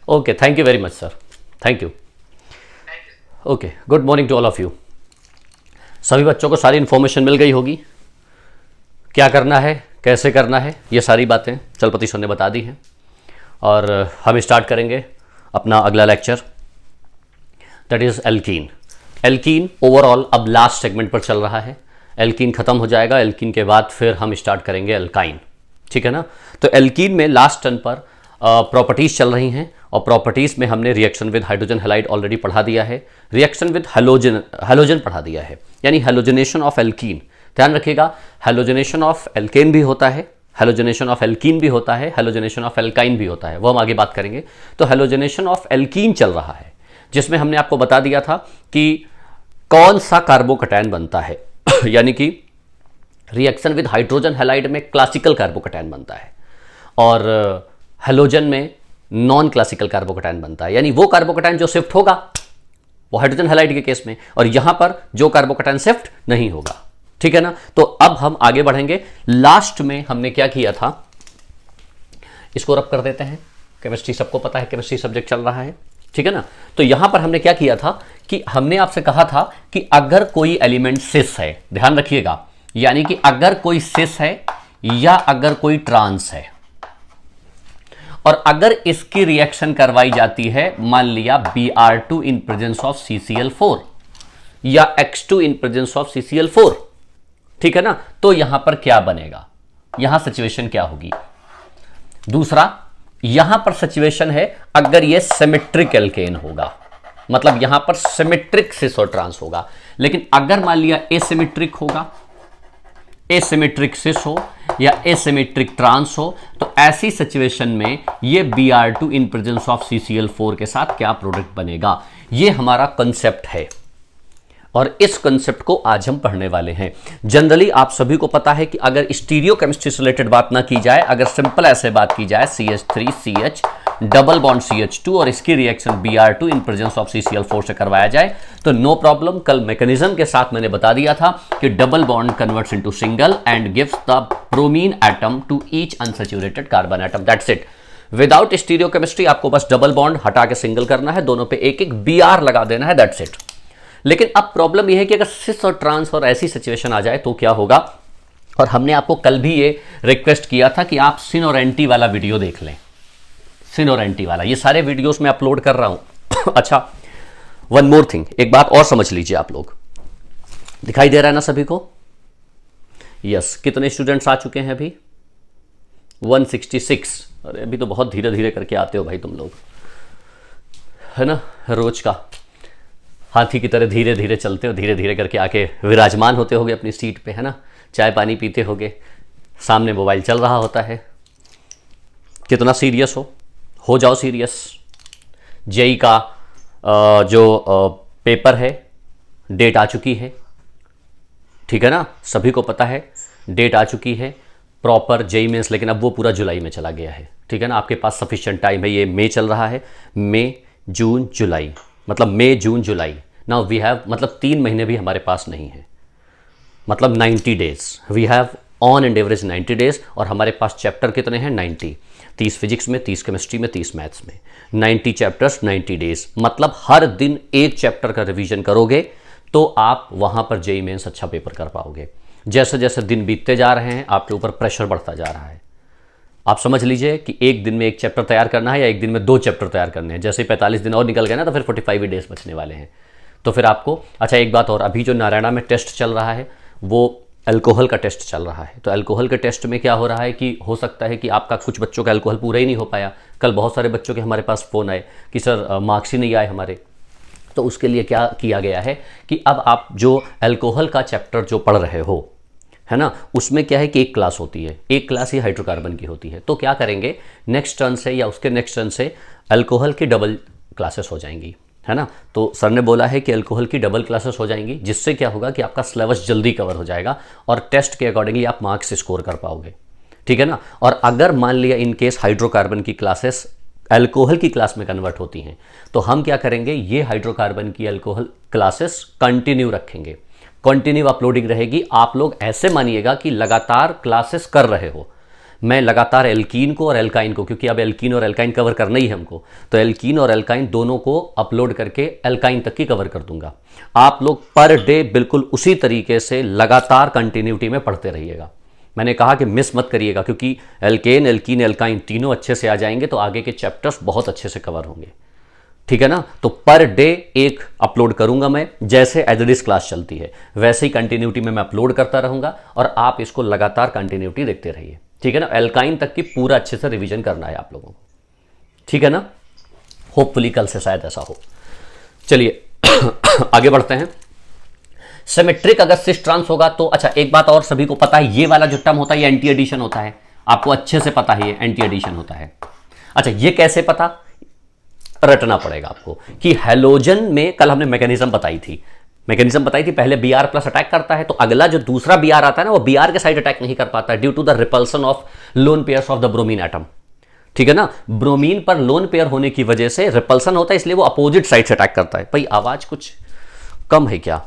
Okay, thank you very much sir, thank you. Okay, good morning to all of you. सभी बच्चों को सारी information मिल गई होगी, क्या करना है, कैसे करना है, ये सारी बातें चलपति सर ने बता दी हैं। और हम स्टार्ट करेंगे अपना अगला lecture, that is alkene. Alkene overall अब लास्ट सेगमेंट पर चल रहा है। एल्कीन खत्म हो जाएगा, एल्कीन के बाद फिर हम स्टार्ट करेंगे एल्काइन, ठीक है ना। तो एल्कीन में लास्ट टर्न पर प्रॉपर्टीज चल रही हैं, और प्रॉपर्टीज में हमने reaction with hydrogen halide already पढ़ा दिया है, रिएक्शन विद हैलोजन पढ़ा दिया है, यानी हैलोजनेशन ऑफ एल्कीन। ध्यान रखिएगा, हैलोजनेशन ऑफ एल्केन भी होता है, हैलोजनेशन ऑफ एल्कीन भी होता है, हैलोजनेशन ऑफ एल्काइन भी होता है, वो हम आगे बात करेंगे। तो हैलोजनेशन ऑफ एल्कीन चल रहा है, जिसमें हमने आपको बता दिया था कि कौन सा कार्बोकैटायन बनता है यानी कि रिएक्शन विद हाइड्रोजन हैलाइड में क्लासिकल कार्बोकैटायन बनता है, और हैलोजन में नॉन क्लासिकल कार्बोकैटायन बनता है, यानी वो कार्बोकैटायन जो शिफ्ट होगा वो हाइड्रोजन हैलाइड के केस में, और यहां पर जो कार्बोकैटायन शिफ्ट नहीं होगा, ठीक है ना। तो अब हम आगे बढ़ेंगे। लास्ट में हमने क्या किया था, इसको रब कर देते हैं। केमिस्ट्री सबको पता है, केमिस्ट्री सब्जेक्ट चल रहा है, ठीक है ना। तो यहां पर हमने क्या किया था कि हमने आपसे कहा था कि अगर कोई एलिमेंट सिस है, ध्यान रखिएगा, यानी कि अगर कोई सिस है या अगर कोई ट्रांस है, और अगर इसकी रिएक्शन करवाई जाती है, मान लिया Br2 in presence of CCl4 या X2 in presence of CCl4, ठीक है ना, तो यहां पर क्या बनेगा, यहां सिचुएशन क्या होगी। दूसरा, यहां पर सिचुएशन है अगर यह सिमेट्रिक एल्केन होगा, मतलब यहां पर सिमेट्रिक सिस और ट्रांस होगा। लेकिन अगर मान लिया एसिमेट्रिक होगा, एसिमेट्रिक सिस हो या एसिमेट्रिक ट्रांस हो, तो ऐसी सिचुएशन में ये Br2 in presence of CCl4 के साथ क्या प्रोडक्ट बनेगा, ये हमारा कंसेप्ट है, और इस कंसेप्ट को आज हम पढ़ने वाले हैं। जनरली आप सभी को पता है कि अगर स्टीरियो केमिस्ट्री से रिलेटेड बात ना की जाए, अगर सिंपल ऐसे बात की जाए, CH3CH डबल बॉन्ड CH2 और इसकी reaction Br2 in presence of CCl4 से करवाया जाए तो नो प्रॉब्लम। कल मैकेनिज्म के साथ मैंने बता दिया था कि double bond converts into single and gives the bromine atom to each unsaturated carbon atom, that's it. Without stereo chemistry आपको बस डबल बॉन्ड हटा के सिंगल करना है, दोनों पे एक एक Br लगा देना है, दैट्स इट। लेकिन अब प्रॉब्लम यह है कि अगर सिस और ट्रांस और ऐसी सिचुएशन आ जाए तो क्या होगा, और हमने आपको कल भी ये रिक्वेस्ट किया था कि आप सिन और एंटी वाला वीडियो देख लें, सिन और एंटी वाला, ये सारे वीडियोस मैं अपलोड कर रहा हूं अच्छा, वन मोर थिंग, एक बात और समझ लीजिए आप लोग, दिखाई दे रहा है ना सभी को? यस, कितने स्टूडेंट्स आ चुके हैं अभी? 166। अरे अभी तो बहुत धीरे धीरे करके आते हो भाई तुम लोग, है ना, रोज का हाथी की तरह धीरे धीरे चलते हो, धीरे धीरे करके आके विराजमान होते होगे अपनी सीट पे, है ना, चाय पानी पीते होगे, सामने मोबाइल चल रहा होता है। कितना सीरियस हो जाओ सीरियस। जेई का जो पेपर है, डेट आ चुकी है, ठीक है ना, सभी को पता है डेट आ चुकी है प्रॉपर जेई मेंस, लेकिन अब वो पूरा जुलाई में चला गया है, ठीक है ना। आपके पास सफिशिएंट टाइम है, ये मई चल रहा है, मई जून जुलाई, मतलब मई जून जुलाई, नाउ वी हैव, मतलब 3 महीने भी हमारे पास नहीं है, मतलब 90 days, we have on and average 90 days, और हमारे पास चैप्टर कितने हैं? 90, 30 फिजिक्स में, 30 केमिस्ट्री में, 30 मैथ्स में, 90 चैप्टर्स 90 डेज, मतलब हर दिन एक चैप्टर का रिवीजन करोगे तो आप वहां पर जेईई मेंस अच्छा पेपर कर पाओगे। जैसे जैसे दिन बीतते जा रहे हैं आपके ऊपर प्रेशर बढ़ता जा रहा है। आप समझ लीजिए कि एक दिन में एक चैप्टर तैयार करना है या एक दिन में 2 चैप्टर तैयार करने हैं। जैसे 45 दिन और निकल गए ना तो फिर 45 डेज बचने वाले हैं, तो फिर आपको, अच्छा एक बात और, अभी जो नारायणा में टेस्ट चल रहा है वो अल्कोहल का टेस्ट चल रहा है, तो अल्कोहल के टेस्ट में क्या हो रहा है कि हो सकता है कि आपका कुछ बच्चों का अल्कोहल पूरा ही नहीं हो पाया। कल बहुत सारे बच्चों के हमारे पास फ़ोन आए कि सर मार्क्स ही नहीं आए हमारे, तो उसके लिए क्या किया गया है कि अब आप जो अल्कोहल का चैप्टर जो पढ़ रहे हो, है ना, उसमें क्या है कि एक क्लास होती है, एक क्लास ही हाइड्रोकार्बन की होती है, तो क्या करेंगे नेक्स्ट टर्न से या उसके नेक्स्ट टर्न से अल्कोहल की डबल क्लासेस हो जाएंगी, है ना। तो सर ने बोला है कि अल्कोहल की डबल क्लासेस हो जाएंगी, जिससे क्या होगा कि आपका सिलेबस जल्दी कवर हो जाएगा और टेस्ट के अकॉर्डिंगली आप मार्क्स स्कोर कर पाओगे, ठीक है ना। और अगर मान लिया इन केस हाइड्रोकार्बन की क्लासेस अल्कोहल की क्लास में कन्वर्ट होती हैं, तो हम क्या करेंगे, ये हाइड्रोकार्बन की अल्कोहल क्लासेस कंटिन्यू रखेंगे, कंटिन्यू अपलोडिंग रहेगी। आप लोग ऐसे मानिएगा कि लगातार क्लासेस कर रहे हो, मैं लगातार एल्कीन को और एल्काइन को, क्योंकि अब एल्कीन और एल्काइन कवर करना ही है हमको, तो एल्कीन और एल्काइन दोनों को अपलोड करके एल्काइन तक की कवर कर दूंगा। आप लोग पर डे बिल्कुल उसी तरीके से लगातार कंटिन्यूटी में पढ़ते रहिएगा। मैंने कहा कि मिस मत करिएगा, क्योंकि एल्केन, एल्कीन, एल्काइन तीनों अच्छे से आ जाएंगे तो आगे के चैप्टर्स बहुत अच्छे से कवर होंगे। ठीक है ना। तो पर डे एक अपलोड करूंगा मैं, जैसे एज क्लास चलती है वैसे ही कंटिन्यूटी में मैं अपलोड करता रहूंगा, और आप इसको लगातार कंटिन्यूटी देखते रहिए। ठीक है ना। एल्काइन तक की पूरा अच्छे से रिवीजन करना है आप लोगों को। ठीक है ना। होपफुली कल से शायद ऐसा हो। चलिए आगे बढ़ते हैं। सिमेट्रिक अगर सिस ट्रांस होगा तो, अच्छा एक बात और सभी को पता है, ये वाला जो टर्म होता है ये एंटी एडिशन होता है, आपको अच्छे से पता है ये एंटी एडिशन होता है। अच्छा ये कैसे पता, रटना पड़ेगा आपको कि हैलोजन में कल हमने मैकेनिज्म बताई थी, पहले Br प्लस अटैक करता है, तो अगला जो दूसरा Br आता है ना वो Br के साइड अटैक नहीं कर पाता है due to the repulsion of lone pairs of the bromine atom. ठीक है ना। ब्रोमीन पर लोन पेयर होने की वजह से रिपल्सन होता है, इसलिए वो अपोजिट साइड से अटैक करता है। भाई आवाज कुछ कम है क्या?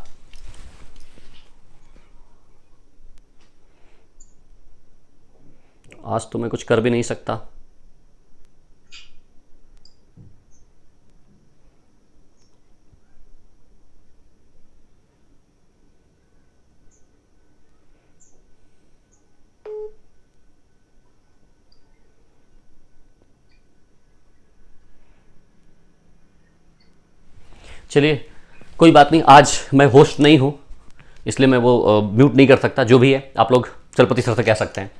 आज तो मैं कुछ कर भी नहीं सकता। चलिए कोई बात नहीं, आज मैं होस्ट नहीं हूं इसलिए मैं वो म्यूट नहीं कर सकता। जो भी है आप लोग चलपति सर से कह सकते हैं।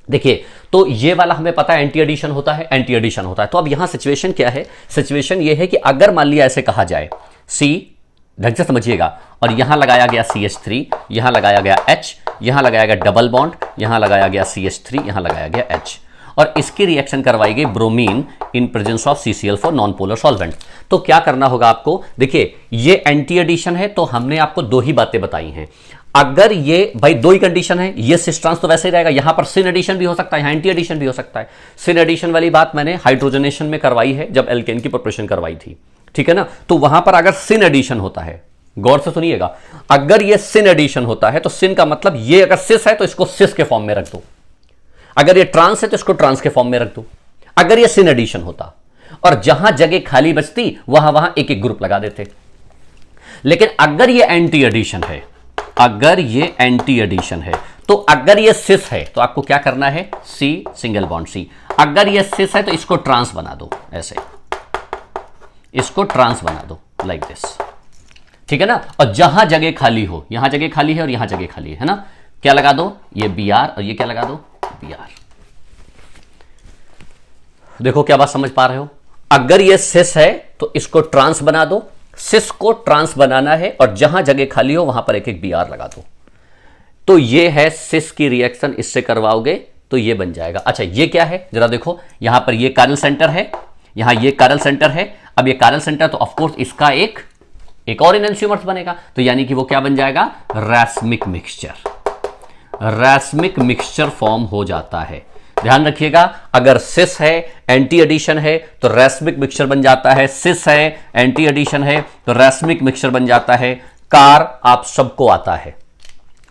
देखिए तो ये वाला हमें पता है एंटी एडिशन होता है, एंटी एडिशन होता है। तो अब यहां सिचुएशन क्या है, सिचुएशन ये है कि अगर मान लिया ऐसे कहा जाए सी, ढंग से समझिएगा, और यहां लगाया गया CH3, यहां लगाया गया H, यहां लगाया गया डबल बॉन्ड, यहां लगाया गया CH3, यहां लगाया गया H, और इसकी रिएक्शन करवाई गई bromine in presence of CCl4 non polar solvent. तो क्या करना होगा आपको, देखिए ये एंटी एडिशन है तो हमने आपको दो ही बातें बताई हैं। अगर ये भाई दो ही कंडीशन है, ये सिस ट्रांस तो वैसे ही रहेगा, यहां पर सिन एडिशन भी हो सकता है, यहां एंटी एडिशन भी हो सकता है। सिन एडिशन वाली बात मैंने हाइड्रोजनेशन में करवाई है जब एल्केन की प्रिपरेशन करवाई थी। ठीक है ना। तो वहां पर अगर सिन एडिशन होता है, गौर से सुनिएगा, अगर ये सिन एडिशन होता है तो सिन का मतलब ये अगर सिस है तो इसको सिस के फॉर्म में रख दो, अगर ये ट्रांस है तो इसको ट्रांस के फॉर्म में रख दो। अगर ये सिन एडिशन होता और जहां जगह खाली बचती वहां वहां एक एक ग्रुप लगा देते। लेकिन अगर ये एंटी एडिशन है, अगर ये एंटी एडिशन है, तो अगर ये सिस है तो आपको क्या करना है, सी सिंगल बॉन्ड सी। अगर ये सिस है तो इसको ट्रांस बना दो, ऐसे इसको ट्रांस बना दो लाइक दिस। ठीक है ना। और जहां जगह खाली हो, यहां जगह खाली है और यहां जगह खाली है ना, क्या लगा दो, ये Br और ये क्या लगा दो, Br। देखो क्या बात समझ पा रहे हो। अगर ये सिस है तो इसको ट्रांस बना दो, सिस को ट्रांस बनाना है और जहां जगह खाली हो वहां पर एक एक Br लगा दो। तो ये है सिस की रिएक्शन, इससे करवाओगे तो ये बन जाएगा। अच्छा ये क्या है जरा देखो, यहां पर ये कायरल सेंटर है, यहां ये कायरल सेंटर है। अब ये कायरल सेंटर तो ऑफकोर्स इसका एक और एनहांसियमर्स बनेगा, तो यानी कि वो क्या बन जाएगा, रैस्मिक मिक्सचर। रैस्मिक मिक्सचर फॉर्म हो जाता है। ध्यान रखिएगा, अगर सिस है एंटी एडिशन है तो रैस्मिक मिक्सचर बन जाता है, सिस है एंटी एडिशन है तो रैस्मिक मिक्सचर बन जाता है। कार आप सबको आता है,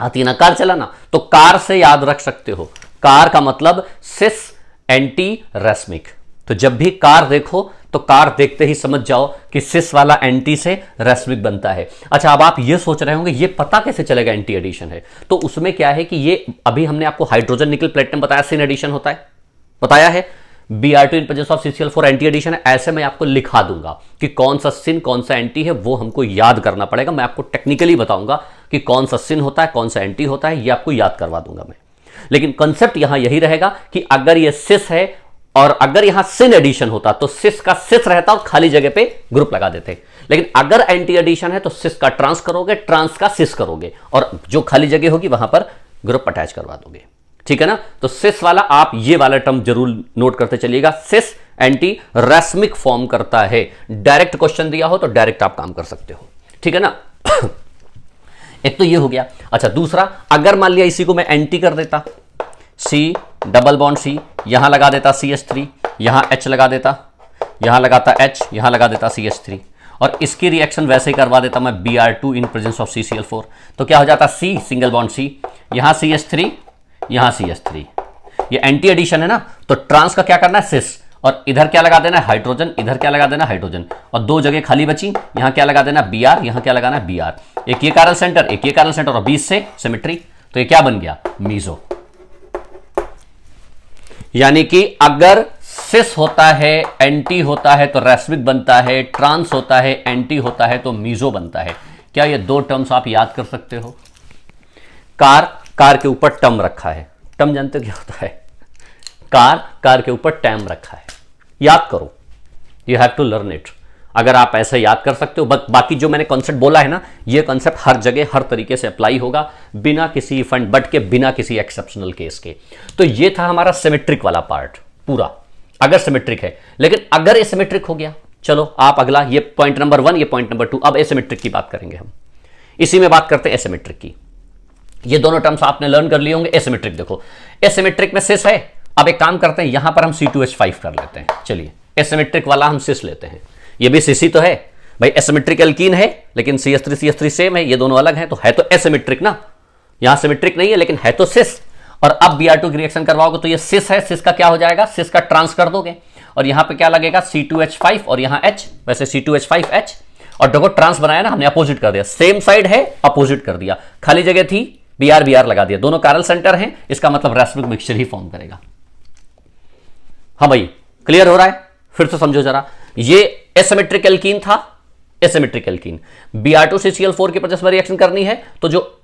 आती है ना कार चलाना, तो कार से याद रख सकते हो, कार का मतलब सिस एंटी रैस्मिक। तो जब भी कार देखो तो कार देखते ही समझ जाओ कि सिस वाला एंटी से रैस्मिक बनता है। अच्छा अब आप ये सोच रहे होंगे ये पता कैसे चलेगा एंटी एडिशन है, तो उसमें क्या है कि ये अभी हमने आपको हाइड्रोजन निकल प्लेटिनम बताया सिन एडिशन होता है, बताया है। Br2 in presence of CCl4 anti addition है। ऐसे मैं आपको लिखा दूंगा कि कौन सा सिन कौन सा एंटी है, वो हमको याद करना पड़ेगा। मैं आपको टेक्निकली बताऊंगा कि कौन सा सिन होता है कौन सा एंटी होता है, ये आपको याद करवा दूंगा मैं। लेकिन कंसेप्ट यहां यही रहेगा कि अगर ये सिस है और अगर यहां सिन एडिशन होता तो सिस का सिस रहता और खाली जगह पे ग्रुप लगा देते। लेकिन अगर एंटी एडिशन है तो सिस का ट्रांस करोगे, ट्रांस का सिस करोगे, और जो खाली जगह होगी वहां पर ग्रुप अटैच करवा दोगे। ठीक है ना। तो सिस वाला आप ये वाला टर्म जरूर नोट करते चलिएगा, सिस एंटी रैस्मिक फॉर्म करता है। डायरेक्ट क्वेश्चन दिया हो तो डायरेक्ट आप काम कर सकते हो। ठीक है ना। एक तो ये हो गया। अच्छा दूसरा, अगर मान लिया इसी को मैं एंटी कर देता, सी डबल बॉन्ड सी, यहां लगा देता CH3, यहां H लगा देता, यहां लगाता H, यहां लगा देता CH3, और इसकी रिएक्शन वैसे ही करवा देता मैं Br2 in presence of CCl4, तो क्या हो जाता, C सिंगल बॉन्ड C, यहां CH3, यहां CH3, ये एंटी एडिशन है ना, तो ट्रांस का क्या करना है, सिस, और इधर क्या लगा देना है, हाइड्रोजन, इधर क्या लगा देना है, हाइड्रोजन, और दो जगह खाली बची, यहां क्या लगा देना, बी आर, यहां क्या लगाना है, बी आर, एक ये कायरल सेंटर, एक ये कायरल सेंटर, और बीच से सिमेट्री, तो ये क्या बन गया, मीजो। यानी कि अगर सिस होता है, एंटी होता है तो रैस्मिक बनता है, ट्रांस होता है, एंटी होता है तो मीजो बनता है। क्या ये दो टर्म्स आप याद कर सकते हो? कार के ऊपर टर्म रखा है, टर्म जानते हो क्या होता है, कार के ऊपर टैम रखा है, याद करो, you have to learn it. अगर आप ऐसे याद कर सकते हो, बाकी जो मैंने कॉन्सेप्ट बोला है ना, ये कॉन्सेप्ट हर जगह हर तरीके से अप्लाई होगा, बिना किसी फंड बट के, बिना किसी एक्सेप्शनल केस के। तो ये था हमारा सिमेट्रिक वाला पार्ट पूरा, अगर सिमेट्रिक है। लेकिन अगर एसिमेट्रिक हो गया, चलो आप अगला, ये पॉइंट नंबर 1, ये पॉइंट नंबर 2, अब एसिमेट्रिक की बात करेंगे हम। इसी में बात करते हैं एसिमेट्रिक की। ये दोनों टर्म्स आपने लर्न कर लिए होंगे। एसिमेट्रिक देखो, एसिमेट्रिक में सिस है, अब एक काम करते हैं, यहां पर हम C2H5 कर लेते हैं। चलिए एसिमेट्रिक वाला हम सिस लेते हैं, ये भी सिस ही तो है भाई, एसिमेट्रिक एल्कीन है, लेकिन CH3 सेम है, ये दोनों अलग हैं, तो है तो एसिमेट्रिक ना, यहां सिमेट्रिक नहीं है लेकिन है तो सिस। और अब Br2 की रिएक्शन करवाओगे तो ये सिस है, सिस का क्या हो जाएगा, सिस का ट्रांस कर दोगे, और यहां पे क्या लगेगा, C2H5 और यहां H, वैसे C2H5H, और देखो ट्रांस बनाया ना हमने, अपोजिट कर दिया, सेम साइड है अपोजिट कर दिया, खाली जगह थी Br लगा दिया, दोनों कायरल सेंटर हैं, इसका मतलब रैस्मिक मिक्सचर ही फॉर्म करेगा। हाँ भाई क्लियर हो रहा है? फिर से समझो जरा, ये एसिमेट्रिक एल्कीन था, एसिमेट्रिक एल्कीन, Br2 से Cl4 की प्रोसेस में रिएक्शन करनी है, तो जो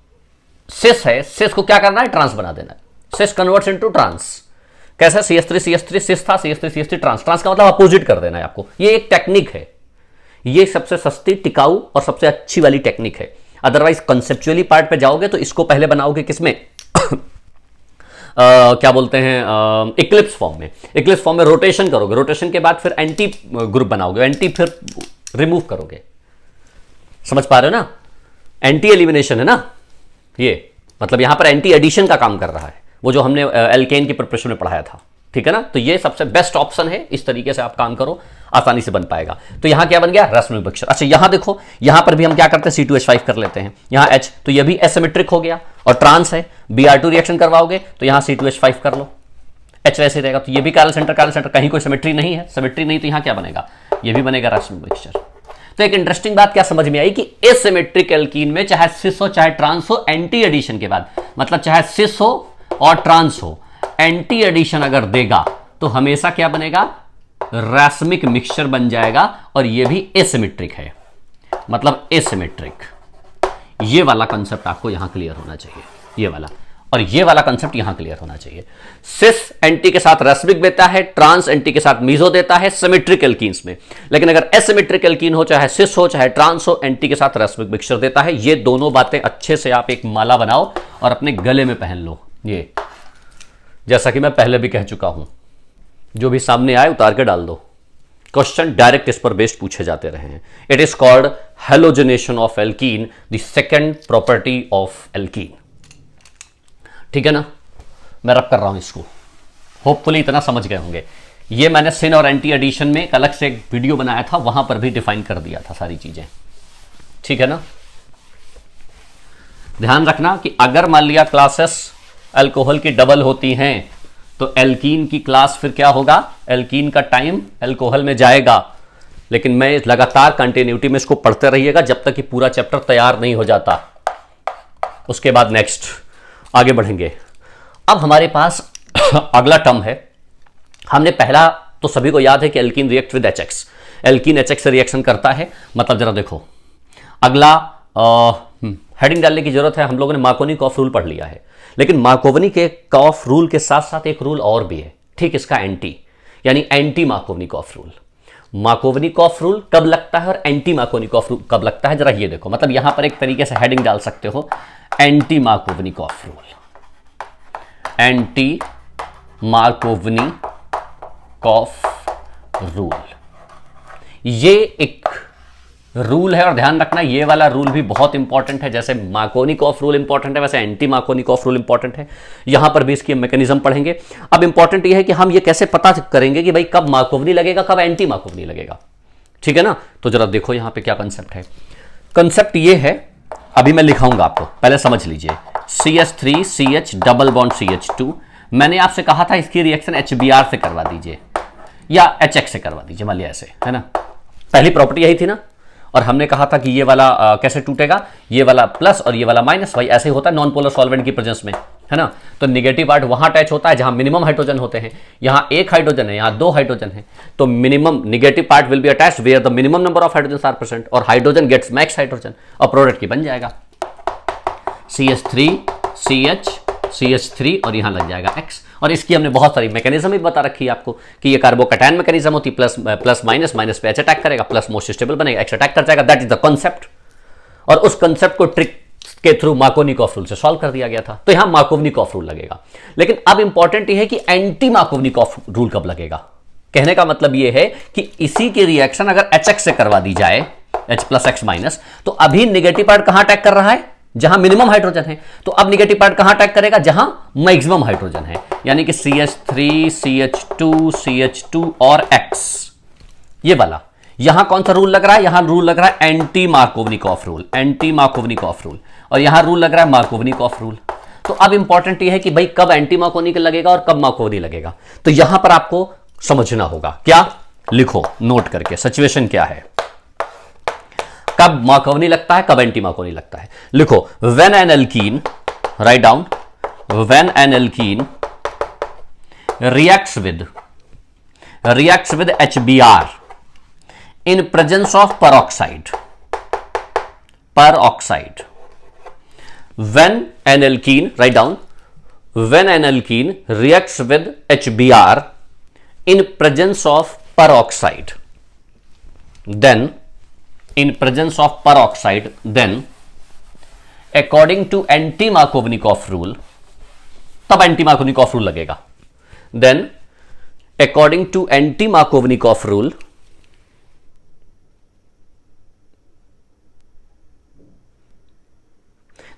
सिस है, सिस को क्या करना है, ट्रांस बना देना है, सिस कन्वर्ट्स इनटू ट्रांस। कैसे, CH3 सिस था, CH3 ट्रांस, ट्रांस का मतलब अपोजिट कर देना है आपको। ये एक टेक्निक है, ये सबसे सस्ती, टिकाऊ और सबसे अच्छी वाली टेक्निक है। अदरवाइज कंसेप्चुअली पार्ट पे जाओगे तो इसको पहले बनाओगे किसमें क्या बोलते हैं, इक्लिप्स फॉर्म में, इक्लिप्स फॉर्म में रोटेशन करोगे, रोटेशन के बाद फिर एंटी ग्रुप बनाओगे, एंटी फिर रिमूव करोगे, समझ पा रहे हो ना, एंटी एलिमिनेशन है ना ये, मतलब यहां पर एंटी एडिशन का काम कर रहा है, वो जो हमने एल्केन की प्रिपरेशन में पढ़ाया था, ठीक है ना। तो ये सबसे बेस्ट ऑप्शन है, इस तरीके से आप काम करो, आसानी से बन पाएगा। तो यहां क्या बन गया, रैस्मिक मिक्सचर। अच्छा यहां देखो, यहां पर भी हम क्या करते हैं, C2H5 कर लेते हैं, यहां H, तो ये भी एसिमेट्रिक हो गया और ट्रांस है, Br2 रिएक्शन करवाओगे तो यहां C2H5 कर लो, H वैसे रहेगा, तो ये भी कायरल सेंटर, कहीं कोई सिमेट्री नहीं है, सिमेट्री नहीं, तो यहां क्या बनेगा, ये भी बनेगा रैस्मिक मिक्सचर। तो एक इंटरेस्टिंग बात क्या समझ में आई कि एसिमेट्रिक एल्कीन में चाहे सिस हो चाहे ट्रांस हो, एंटी एडिशन के बाद, मतलब चाहे सिस हो और ट्रांस हो, एंटी एडिशन अगर देगा तो हमेशा क्या बनेगा, रैस्मिक मिक्सचर बन जाएगा, और ये भी एसिमेट्रिक है, मतलब एसिमेट्रिक। ये वाला कंसेप्ट आपको यहां क्लियर होना चाहिए, ये वाला, और ये वाला कंसेप्ट यहां क्लियर होना चाहिए। सिस एंटी के साथ रैस्मिक देता है, ट्रांस एंटी के साथ मीजो देता है सिमेट्रिक एल्कीन्स में, लेकिन अगर एसिमेट्रिक एल्कीन हो, चाहे सिस हो चाहे ट्रांस हो, एंटी के साथ रैस्मिक मिक्सचर देता है। ये दोनों बातें अच्छे से आप एक माला बनाओ और अपने गले में पहन लो। ये जैसा कि मैं पहले भी कह चुका हूं, जो भी सामने आए उतार के डाल दो, क्वेश्चन डायरेक्ट इस पर बेस्ड पूछे जाते रहे हैं। It is called halogenation of alkene, the second property of alkene, ठीक है ना। मैं रब कर रहा हूं इसको, होपफुली इतना समझ गए होंगे। ये मैंने सिन और एंटी एडिशन में अलग से एक वीडियो बनाया था, वहां पर भी डिफाइन कर दिया था सारी चीजें, ठीक है ना। ध्यान रखना कि अगर मान लिया क्लासेस अल्कोहल की डबल होती हैं तो एल्कीन की क्लास फिर क्या होगा, एल्कीन का टाइम अल्कोहल में जाएगा। लेकिन मैं लगातार कंटिन्यूटी में इसको पढ़ते रहिएगा जब तक कि पूरा चैप्टर तैयार नहीं हो जाता, उसके बाद नेक्स्ट आगे बढ़ेंगे। अब हमारे पास अगला टर्म है, हमने पहला तो सभी को याद है कि alkene react with HX, alkene HX से रिएक्शन करता है, मतलब जरा देखो अगला हेडिंग डालने की जरूरत है। हम लोगों ने मार्कोनी-कॉफ रूल पढ़ लिया है, लेकिन मार्कोनी के कॉफ रूल के साथ साथ एक रूल और भी है, ठीक, इसका एंटी, यानी एंटी मार्कोनी-कॉफ रूल। मार्कोनी-कॉफ रूल कब लगता है और एंटी मार्कोनी-कॉफ रूल कब लगता है, जरा ये देखो। मतलब यहां पर एक तरीके से हेडिंग डाल सकते हो, एंटी मार्कोनी-कॉफ रूल, एंटी मार्कोनी-कॉफ रूल, ये एक रूल है। और ध्यान रखना ये वाला रूल भी बहुत इंपॉर्टेंट है, जैसे मार्कोनी-कॉफ रूल इंपॉर्टेंट है वैसे एंटी मार्कोनी-कॉफ रूल इंपॉर्टेंट है। यहां पर भी इसकी मैकेनिज्म पढ़ेंगे। अब इंपॉर्टेंट ये है कि हम ये कैसे पता करेंगे कि भाई कब मार्कोनी लगेगा कब एंटी मार्कोनी लगेगा, ठीक है ना। तो जरा देखो यहां पे क्या कंसेप्ट है। कंसेप्ट ये है, अभी मैं लिखाऊंगा आपको, पहले समझ लीजिए। CH3 CH double bond CH2 मैंने आपसे कहा था इसकी रिएक्शन HBr से करवा दीजिए या HX से करवा दीजिए, मान लिया ऐसे, है ना। पहली प्रॉपर्टी यही थी ना, और हमने कहा था कि ये वाला कैसे टूटेगा, ये वाला प्लस और ये वाला माइनस, भाई ऐसे होता है नॉन पोलर सॉल्वेंट की प्रेजेंस में, है ना। तो निगेटिव पार्ट वहां अटैच होता है जहां मिनिमम हाइड्रोजन होते हैं, यहां एक हाइड्रोजन है, यहां दो हाइड्रोजन है, तो minimum negative part will be attached where the minimum number of hydrogen are present, और हाइड्रोजन गेट्स मैक्स हाइड्रोजन, और प्रोडक्ट की बन जाएगा CH3 CH CH3 और यहां लग जाएगा X। और इसकी हमने बहुत सारी मैकेनिज्म भी बता रखी है आपको कि ये कार्बोकैटायन मैकेनिज्म होती है, प्लस माइनस, माइनस पे H अटैक करेगा, प्लस मोस्ट स्टेबल बनेगा, X अटैक कर जाएगा, दैट इज द कॉन्सेप्ट। और उस कॉन्सेप्ट को ट्रिक के थ्रू मार्कोनिकॉफ रूल से सॉल्व कर दिया गया था। तो यहां मार्कोनिकॉफ रूल लगेगा, लेकिन अब इंपॉर्टेंट ये है कि एंटी मार्कोनिकॉफ रूल कब लगेगा। कहने का मतलब ये है कि इसी की रिएक्शन अगर HX से करवा दी जाए, H प्लस X माइनस, तो अभी निगेटिव पार्ट कहां अटैक कर रहा है, जहां मिनिमम हाइड्रोजन है, तो अब निगेटिव पार्ट कहां अटैक करेगा, जहां मैक्सिमम हाइड्रोजन है, यानी कि CH3 CH2 CH2 और X, ये वाला। यहां कौन सा रूल लग रहा है, यहां रूल लग रहा है anti Markovnikov rule, anti Markovnikov rule, और यहां रूल लग रहा है मार्कोवनिकॉफ रूल। तो अब इंपॉर्टेंट ये है कि भाई कब एंटी मार्कोवनी लगेगा और कब मार्कोवनी लगेगा, तो यहां पर आपको समझना होगा। क्या लिखो नोट करके, सिचुएशन क्या है, कब मार्कोवनी लगता है, कब एंटी मार्कोवनी लगता है। लिखो, when an alkene, write down, when an alkene reacts with HBr in presence of peroxide, when an alkene, write down, when an alkene reacts with HBr in presence of peroxide, then according to anti-Markovnikov rule, तब anti-Markovnikov rule लगेगा, then according to anti-Markovnikov rule,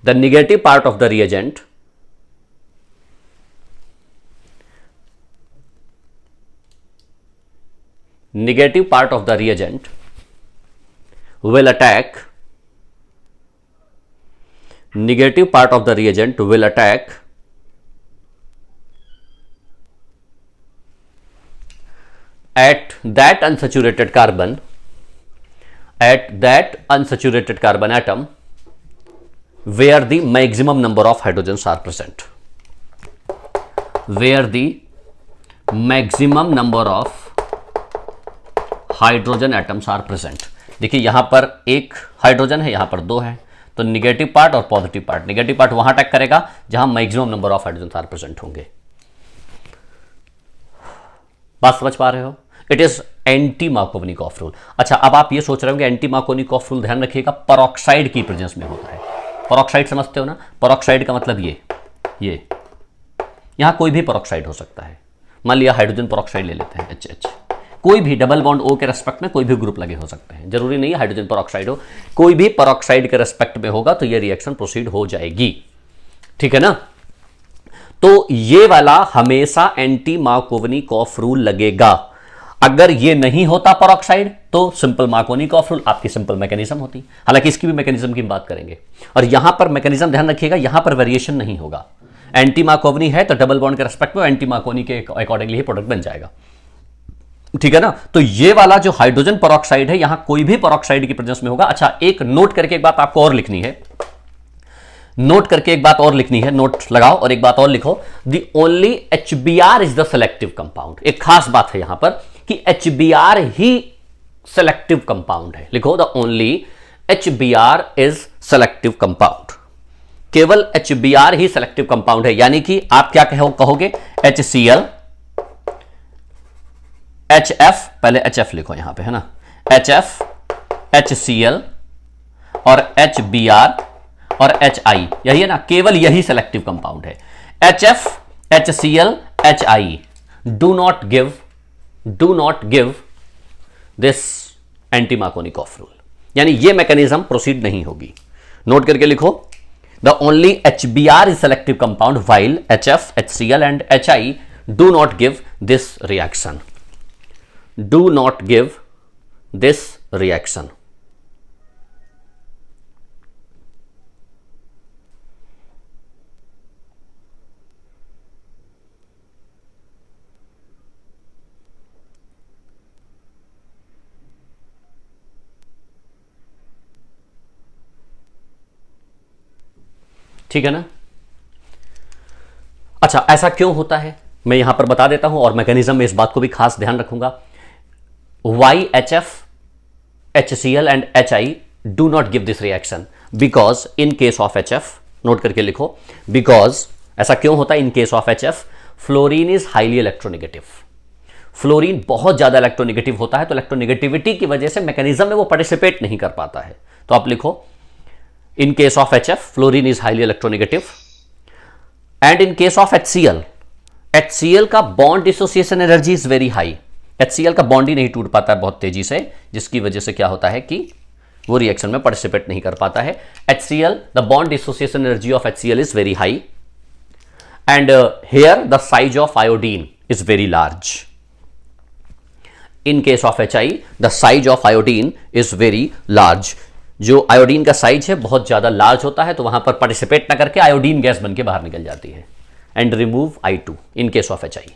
the negative part of the reagent will attack at that unsaturated carbon atom where the maximum number of hydrogens are present, where the maximum number of hydrogen atoms are present। देखिए यहां पर एक hydrogen है, यहां पर दो है, तो निगेटिव पार्ट और पॉजिटिव पार्ट, निगेटिव पार्ट वहां अटैक करेगा जहां maximum number of hydrogen are present होंगे। बात समझ पा रहे हो, it is anti Markovnikov rule. अच्छा, अब आप ये सोच रहे होंगे एंटी मार्कोवनिकॉफ रूल ध्यान रखिएगा पेरोक्साइड की प्रेजेंस में होता है। पेरोक्साइड समझते हो ना, पेरोक्साइड का मतलब ये यहां कोई भी पेरोक्साइड हो सकता है। मान लिया हाइड्रोजन पेरोक्साइड ले लेते हैं, HH, कोई भी डबल बॉन्ड O के रेस्पेक्ट में कोई भी ग्रुप लगे हो सकते हैं, जरूरी नहीं है हाइड्रोजन पेरोक्साइड हो, कोई भी पेरोक्साइड के रेस्पेक्ट में होगा तो ये रिएक्शन प्रोसीड हो जाएगी, ठीक है ना। तो ये वाला हमेशा एंटी मार्कोवनिकॉफ रूल लगेगा। अगर ये नहीं होता पेरोक्साइड तो सिंपल मार्कोवनिकॉफ रूल आपकी सिंपल मैकेनिज्म होती, हालांकि इसकी भी मैकेनिज्म की बात करेंगे। और यहां पर मैकेनिज्म ध्यान रखिएगा, यहां पर वेरिएशन नहीं होगा। एंटी मार्कोवनी है तो डबल बॉन्ड के रेस्पेक्ट में एंटी मार्कोवनी के अकॉर्डिंगली ही प्रोडक्ट बन जाएगा, ठीक है ना। तो ये वाला जो हाइड्रोजन पेरोक्साइड है यहां कोई भी पेरोक्साइड की प्रेजेंस में होगा। अच्छा, एक नोट करके एक बात आपको और लिखनी है, नोट लगाओ और एक बात और लिखो, the only HBr is the selective compound. एक खास बात है यहां पर कि HBr ही सेलेक्टिव कंपाउंड है। लिखो, the only HBr is selective compound, केवल HBr ही सेलेक्टिव कंपाउंड है। यानी कि आप क्या कहोगे, HCl, HF, पहले HF लिखो यहां पे, है ना, HF, HCl और HBr और HI, यही है ना, केवल यही सेलेक्टिव कंपाउंड है। HF, HCl, HI do not give this anti Markovnikov rule, यानी ये मैकेनिज्म प्रोसीड नहीं होगी। नोट करके लिखो, the only HBr is selective compound while HF, HCl and HI do not give this reaction, do not give this reaction। ठीक है ना। अच्छा, ऐसा क्यों होता है मैं यहां पर बता देता हूं, और मैकेनिज्म में इस बात को भी खास ध्यान रखूंगा। Why HF, HCl and HI do not give this reaction because in case of HF, note करके लिखो, बिकॉज ऐसा क्यों होता है in case of HF, fluorine is highly electronegative. Fluorine बहुत ज्यादा इलेक्ट्रोनेगेटिव होता है, तो इलेक्ट्रोनेगेटिविटी की वजह से मैकेनिज्म में वो पार्टिसिपेट नहीं कर पाता है। तो आप लिखो इन case of HF fluorine is highly electronegative, and in case of HCl, HCl का bond dissociation energy is very high. HCl का बॉन्ड ही नहीं टूट पाता है बहुत तेजी से, जिसकी वजह से क्या होता है कि वो रिएक्शन में पार्टिसिपेट नहीं कर पाता है। HCl, the bond dissociation energy of HCl is very high, and here the size of iodine is very large. In case of HI, the size of iodine is very large. जो iodine का size है बहुत ज्यादा large होता है, तो वहां पर पार्टिसिपेट ना करके आयोडीन गैस बन के बाहर निकल जाती है, and remove I2 in case of HI।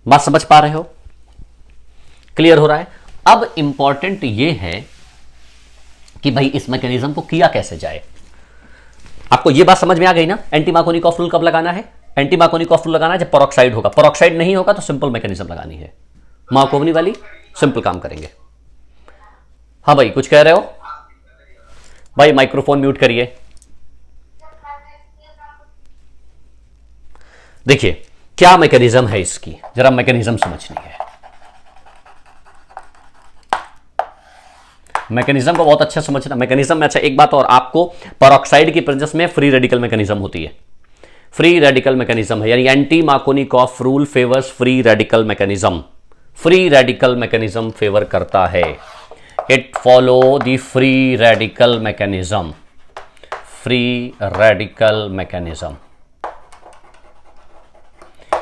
बात समझ पा रहे हो? क्लियर हो रहा है? अब इंपॉर्टेंट ये है कि भाई इस मैकेनिज्म को किया कैसे जाए। आपको ये बात समझ में आ गई ना, एंटी मार्कोनिकॉफ रूल कब लगाना है? एंटी मार्कोनिकॉफ रूल लगाना है जब पेरोक्साइड होगा। पेरोक्साइड नहीं होगा तो सिंपल मैकेनिज्म लगानी है, मार्कोवनी वाली, सिंपल काम करेंगे। हाँ भाई, कुछ कह रहे हो भाई? माइक्रोफोन म्यूट करिए। देखिए क्या मैकेनिज्म है इसकी, जरा मैकेनिज्म समझनी है। मैकेनिज्म को बहुत अच्छा समझना। मैकेनिज्म में अच्छा एक बात और, आपको पेरोक्साइड की प्रेजेंस में फ्री रेडिकल मैकेनिज्म होती है। फ्री रेडिकल मैकेनिज्म है, यानी anti Markovnikov rule favours free radical mechanism. Free radical mechanism favour करता है। It follow the free radical mechanism. Free radical mechanism,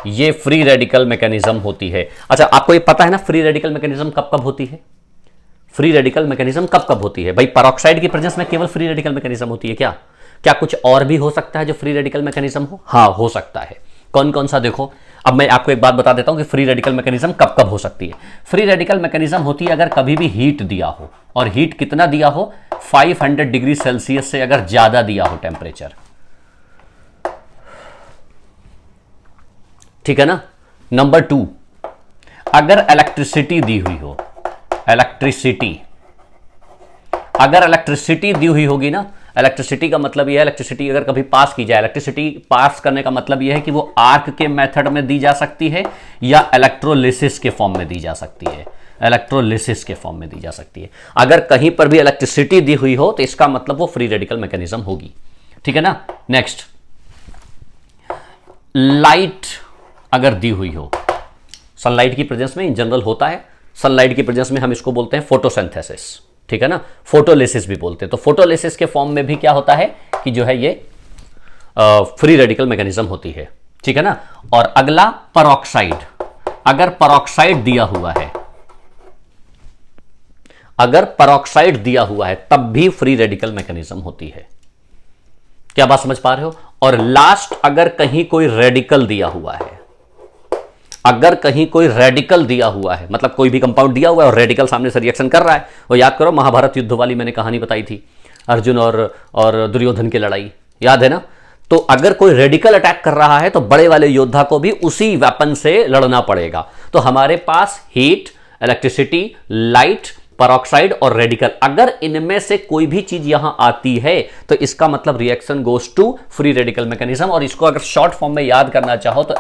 ये फ्री रेडिकल मैकेनिज्म होती है। अच्छा, आपको ये पता है ना फ्री रेडिकल मैकेनिज्म कब कब होती है? फ्री रेडिकल मैकेनिज्म कब कब होती है भाई? पेरोक्साइड की प्रेजेंस में केवल फ्री रेडिकल मैकेनिज्म होती है क्या? क्या कुछ और भी हो सकता है जो फ्री रेडिकल मैकेनिज्म हो? हाँ, हो सकता है। कौन कौन सा? देखो, अब मैं आपको एक बात बता देता हूं कि फ्री रेडिकल मैकेनिज्म कब कब हो सकती है। फ्री रेडिकल मैकेनिज्म होती है अगर कभी भी हीट दिया हो, और हीट कितना दिया हो? 500 डिग्री सेल्सियस से अगर ज्यादा दिया हो टेम्परेचर, ठीक है ना। नंबर 2, अगर इलेक्ट्रिसिटी दी हुई हो, इलेक्ट्रिसिटी, अगर इलेक्ट्रिसिटी दी हुई होगी ना, इलेक्ट्रिसिटी का मतलब यह है, इलेक्ट्रिसिटी अगर कभी पास की जाए, इलेक्ट्रिसिटी पास करने का मतलब यह है कि वो आर्क के मेथड में दी जा सकती है या इलेक्ट्रोलिसिस के फॉर्म में दी जा सकती है। इलेक्ट्रोलिसिस के फॉर्म में दी जा सकती है। अगर कहीं पर भी इलेक्ट्रिसिटी दी हुई हो तो इसका मतलब वो फ्री रेडिकल मैकेनिज्म होगी, ठीक है ना। नेक्स्ट, लाइट अगर दी हुई हो, सनलाइट की प्रेजेंस में इन जनरल होता है। सनलाइट की प्रेजेंस में हम इसको बोलते हैं फोटोसिंथेसिस, ठीक है ना। फोटोलिसिस भी बोलते हैं। तो फोटोलिसिस के फॉर्म में भी क्या होता है कि जो है ये फ्री रेडिकल मैकेनिज्म होती है, ठीक है ना। और अगला पेरोक्साइड, अगर पेरोक्साइड दिया हुआ है, अगर पेरोक्साइड दिया हुआ है तब भी फ्री रेडिकल मैकेनिज्म होती है। क्या बात समझ पा रहे हो? और लास्ट, अगर कहीं कोई रेडिकल दिया हुआ है, अगर कहीं कोई रेडिकल दिया हुआ है, मतलब कोई भी कंपाउंड दिया हुआ है और रेडिकल सामने से रिएक्शन कर रहा है, वो याद करो महाभारत युद्ध वाली मैंने कहानी बताई थी, अर्जुन और दुर्योधन की लड़ाई, याद है ना। तो अगर कोई रेडिकल अटैक कर रहा है तो बड़े वाले योद्धा को भी उसी वेपन से लड़ना पड़ेगा। तो हमारे पास हीट, इलेक्ट्रिसिटी, लाइट, पेरोक्साइड और रेडिकल, अगर इनमें से कोई भी चीज यहां आती है तो इसका मतलब reaction goes to free radical mechanism. और इसको अगर शॉर्ट फॉर्म में याद करना चाहो तो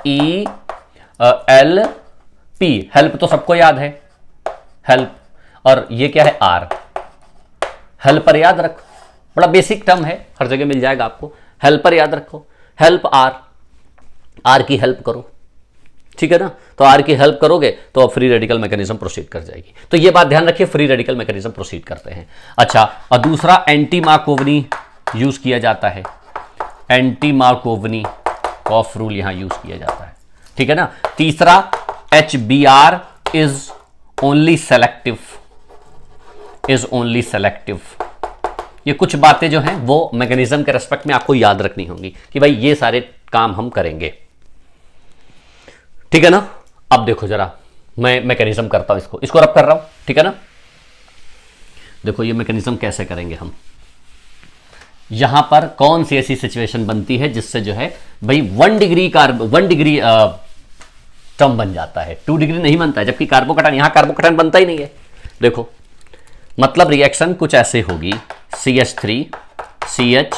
HELP, हेल्प तो सबको याद है, हेल्प, और ये क्या है? R। हेल्पर याद रखो, बड़ा बेसिक टर्म है, हर जगह मिल जाएगा आपको। हेल्पर याद रखो, हेल्प R की हेल्प करो, ठीक है ना। तो R की हेल्प करोगे तो अब फ्री रेडिकल मैकेनिज्म प्रोसीड कर जाएगी। तो ये बात ध्यान रखिए, फ्री रेडिकल मैकेनिज्म प्रोसीड करते हैं। अच्छा, और दूसरा एंटी मार्कोवनी यूज किया जाता है। एंटी मार्कोवनी कॉफ रूल यहां यूज किया जाता है, ठीक है ना। तीसरा, HBr is only selective, is only selective. ये कुछ बातें जो हैं वो मैकेनिज्म के रेस्पेक्ट में आपको याद रखनी होंगी कि भाई ये सारे काम हम करेंगे, ठीक है ना। अब देखो जरा, मैं मैकेनिज्म करता हूं, इसको रब कर रहा हूं, ठीक है ना। देखो ये मैकेनिज्म कैसे करेंगे हम। यहां पर कौन सी ऐसी सिचुएशन बनती है जिससे जो है भाई 1 डिग्री टर्म बन जाता है, 2 डिग्री नहीं बनता है, जबकि कार्बोकैटायन, यहां कार्बोकैटायन बनता ही नहीं है। देखो मतलब रिएक्शन कुछ ऐसे होगी, CH3 CH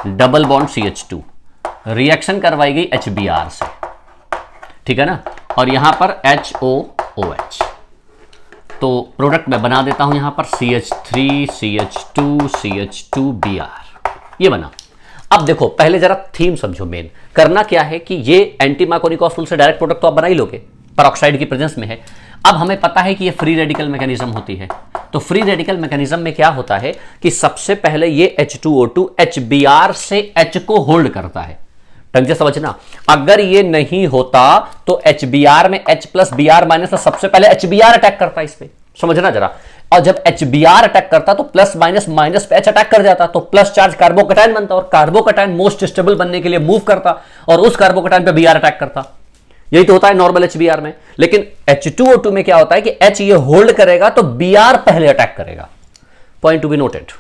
double bond CH2, reaction करवाई गई HBr से, ठीक है ना, और यहां पर HOOH, तो प्रोडक्ट मैं बना देता हूं यहां पर CH3 CH2 CH2Br, ये बना। अब देखो पहले जरा थीम समझो, मेन करना क्या है कि ये एंटी मार्कोनिकॉफ रूल से डायरेक्ट प्रोडक्ट तो आप बना ही लोगे, पेरोक्साइड की प्रेजेंस में है। अब हमें पता है कि ये फ्री रेडिकल मैकेनिज्म होती है, तो फ्री रेडिकल मैकेनिज्म में क्या होता है कि सबसे पहले ये H2O2 HBr से H को होल्ड करता है। ढंग से समझना, अगर ये नहीं होता तो HBr में H प्लस Br माइनस, तो सबसे पहले HBr अटैक करता है इस पे, समझना जरा। और जब HBr अटैक करता तो प्लस माइनस माइनस पे H अटैक कर जाता, तो प्लस चार्ज कार्बोकैटायन बनता, और कार्बोकैटायन मोस्ट स्टेबल बनने के लिए मूव करता और उस कार्बोकैटायन पे Br अटैक करता। यही तो होता है नॉर्मल HBr में। लेकिन H2O2 में क्या होता है कि H ये होल्ड करेगा तो Br पहले अटैक करेगा। Point to be noted,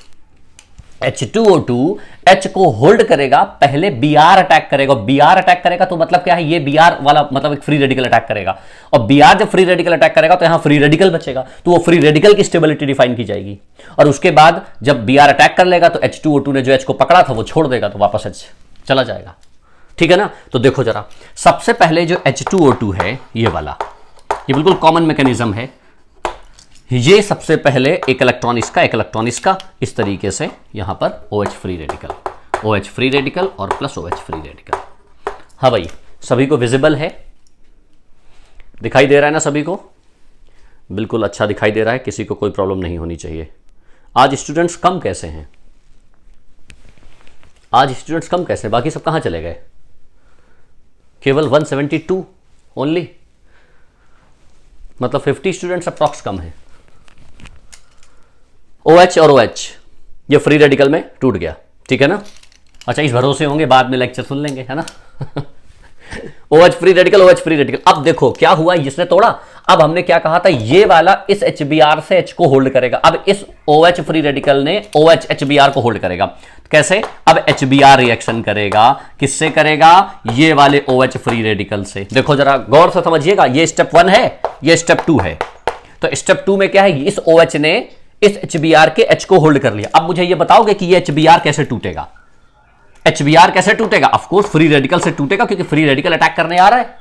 H2O2 H को होल्ड करेगा, पहले Br अटैक करेगा। Br अटैक करेगा तो मतलब क्या है, ये Br वाला मतलब एक फ्री रेडिकल अटैक करेगा, और Br जब फ्री रेडिकल अटैक करेगा तो यहां फ्री रेडिकल बचेगा, तो वो फ्री रेडिकल की स्टेबिलिटी डिफाइन की जाएगी। और उसके बाद जब Br अटैक कर लेगा तो H2O2 ने जो H को पकड़ा था वो छोड़ देगा, तो वापस H चला जाएगा, ठीक है ना। तो देखो जरा, सबसे पहले जो H2O2 है ये वाला, ये बिल्कुल कॉमन मैकेनिज्म है, ये सबसे पहले एक इलेक्ट्रॉन इसका इस तरीके से यहां पर OH फ्री रेडिकल और प्लस OH फ्री रेडिकल। हाँ भाई, सभी को विजिबल है, दिखाई दे रहा है ना सभी को? बिल्कुल अच्छा दिखाई दे रहा है, किसी को कोई प्रॉब्लम नहीं होनी चाहिए। आज स्टूडेंट्स कम कैसे हैं? बाकी सब कहां चले गए? केवल 172 ओनली, मतलब 50 स्टूडेंट्स अप्रॉक्स कम है। OH और OH ये फ्री रेडिकल में टूट गया, ठीक है ना। अच्छा, इस भरोसे होंगे बाद में लेक्चर सुन लेंगे, है ना। OH free radical. अब देखो क्या हुआ, इसने तोड़ा। अब हमने क्या कहा था, ये वाला इस HBr से H को होल्ड करेगा। अब इस OH फ्री रेडिकल ने OH HBr को होल्ड करेगा। कैसे? अब HBr रिएक्शन करेगा, किससे करेगा? ये वाले OH फ्री रेडिकल से। देखो जरा गौर से समझिएगा, ये स्टेप 1 है, ये स्टेप 2 है। तो स्टेप 2 में क्या है, इस OH ने इस HBr के H को होल्ड कर लिया। अब मुझे ये बताओगे कि ये HBr कैसे टूटेगा? HBr कैसे टूटेगा? ऑफ कोर्स फ्री रेडिकल से टूटेगा, क्योंकि फ्री रेडिकल अटैक करने आ रहा है।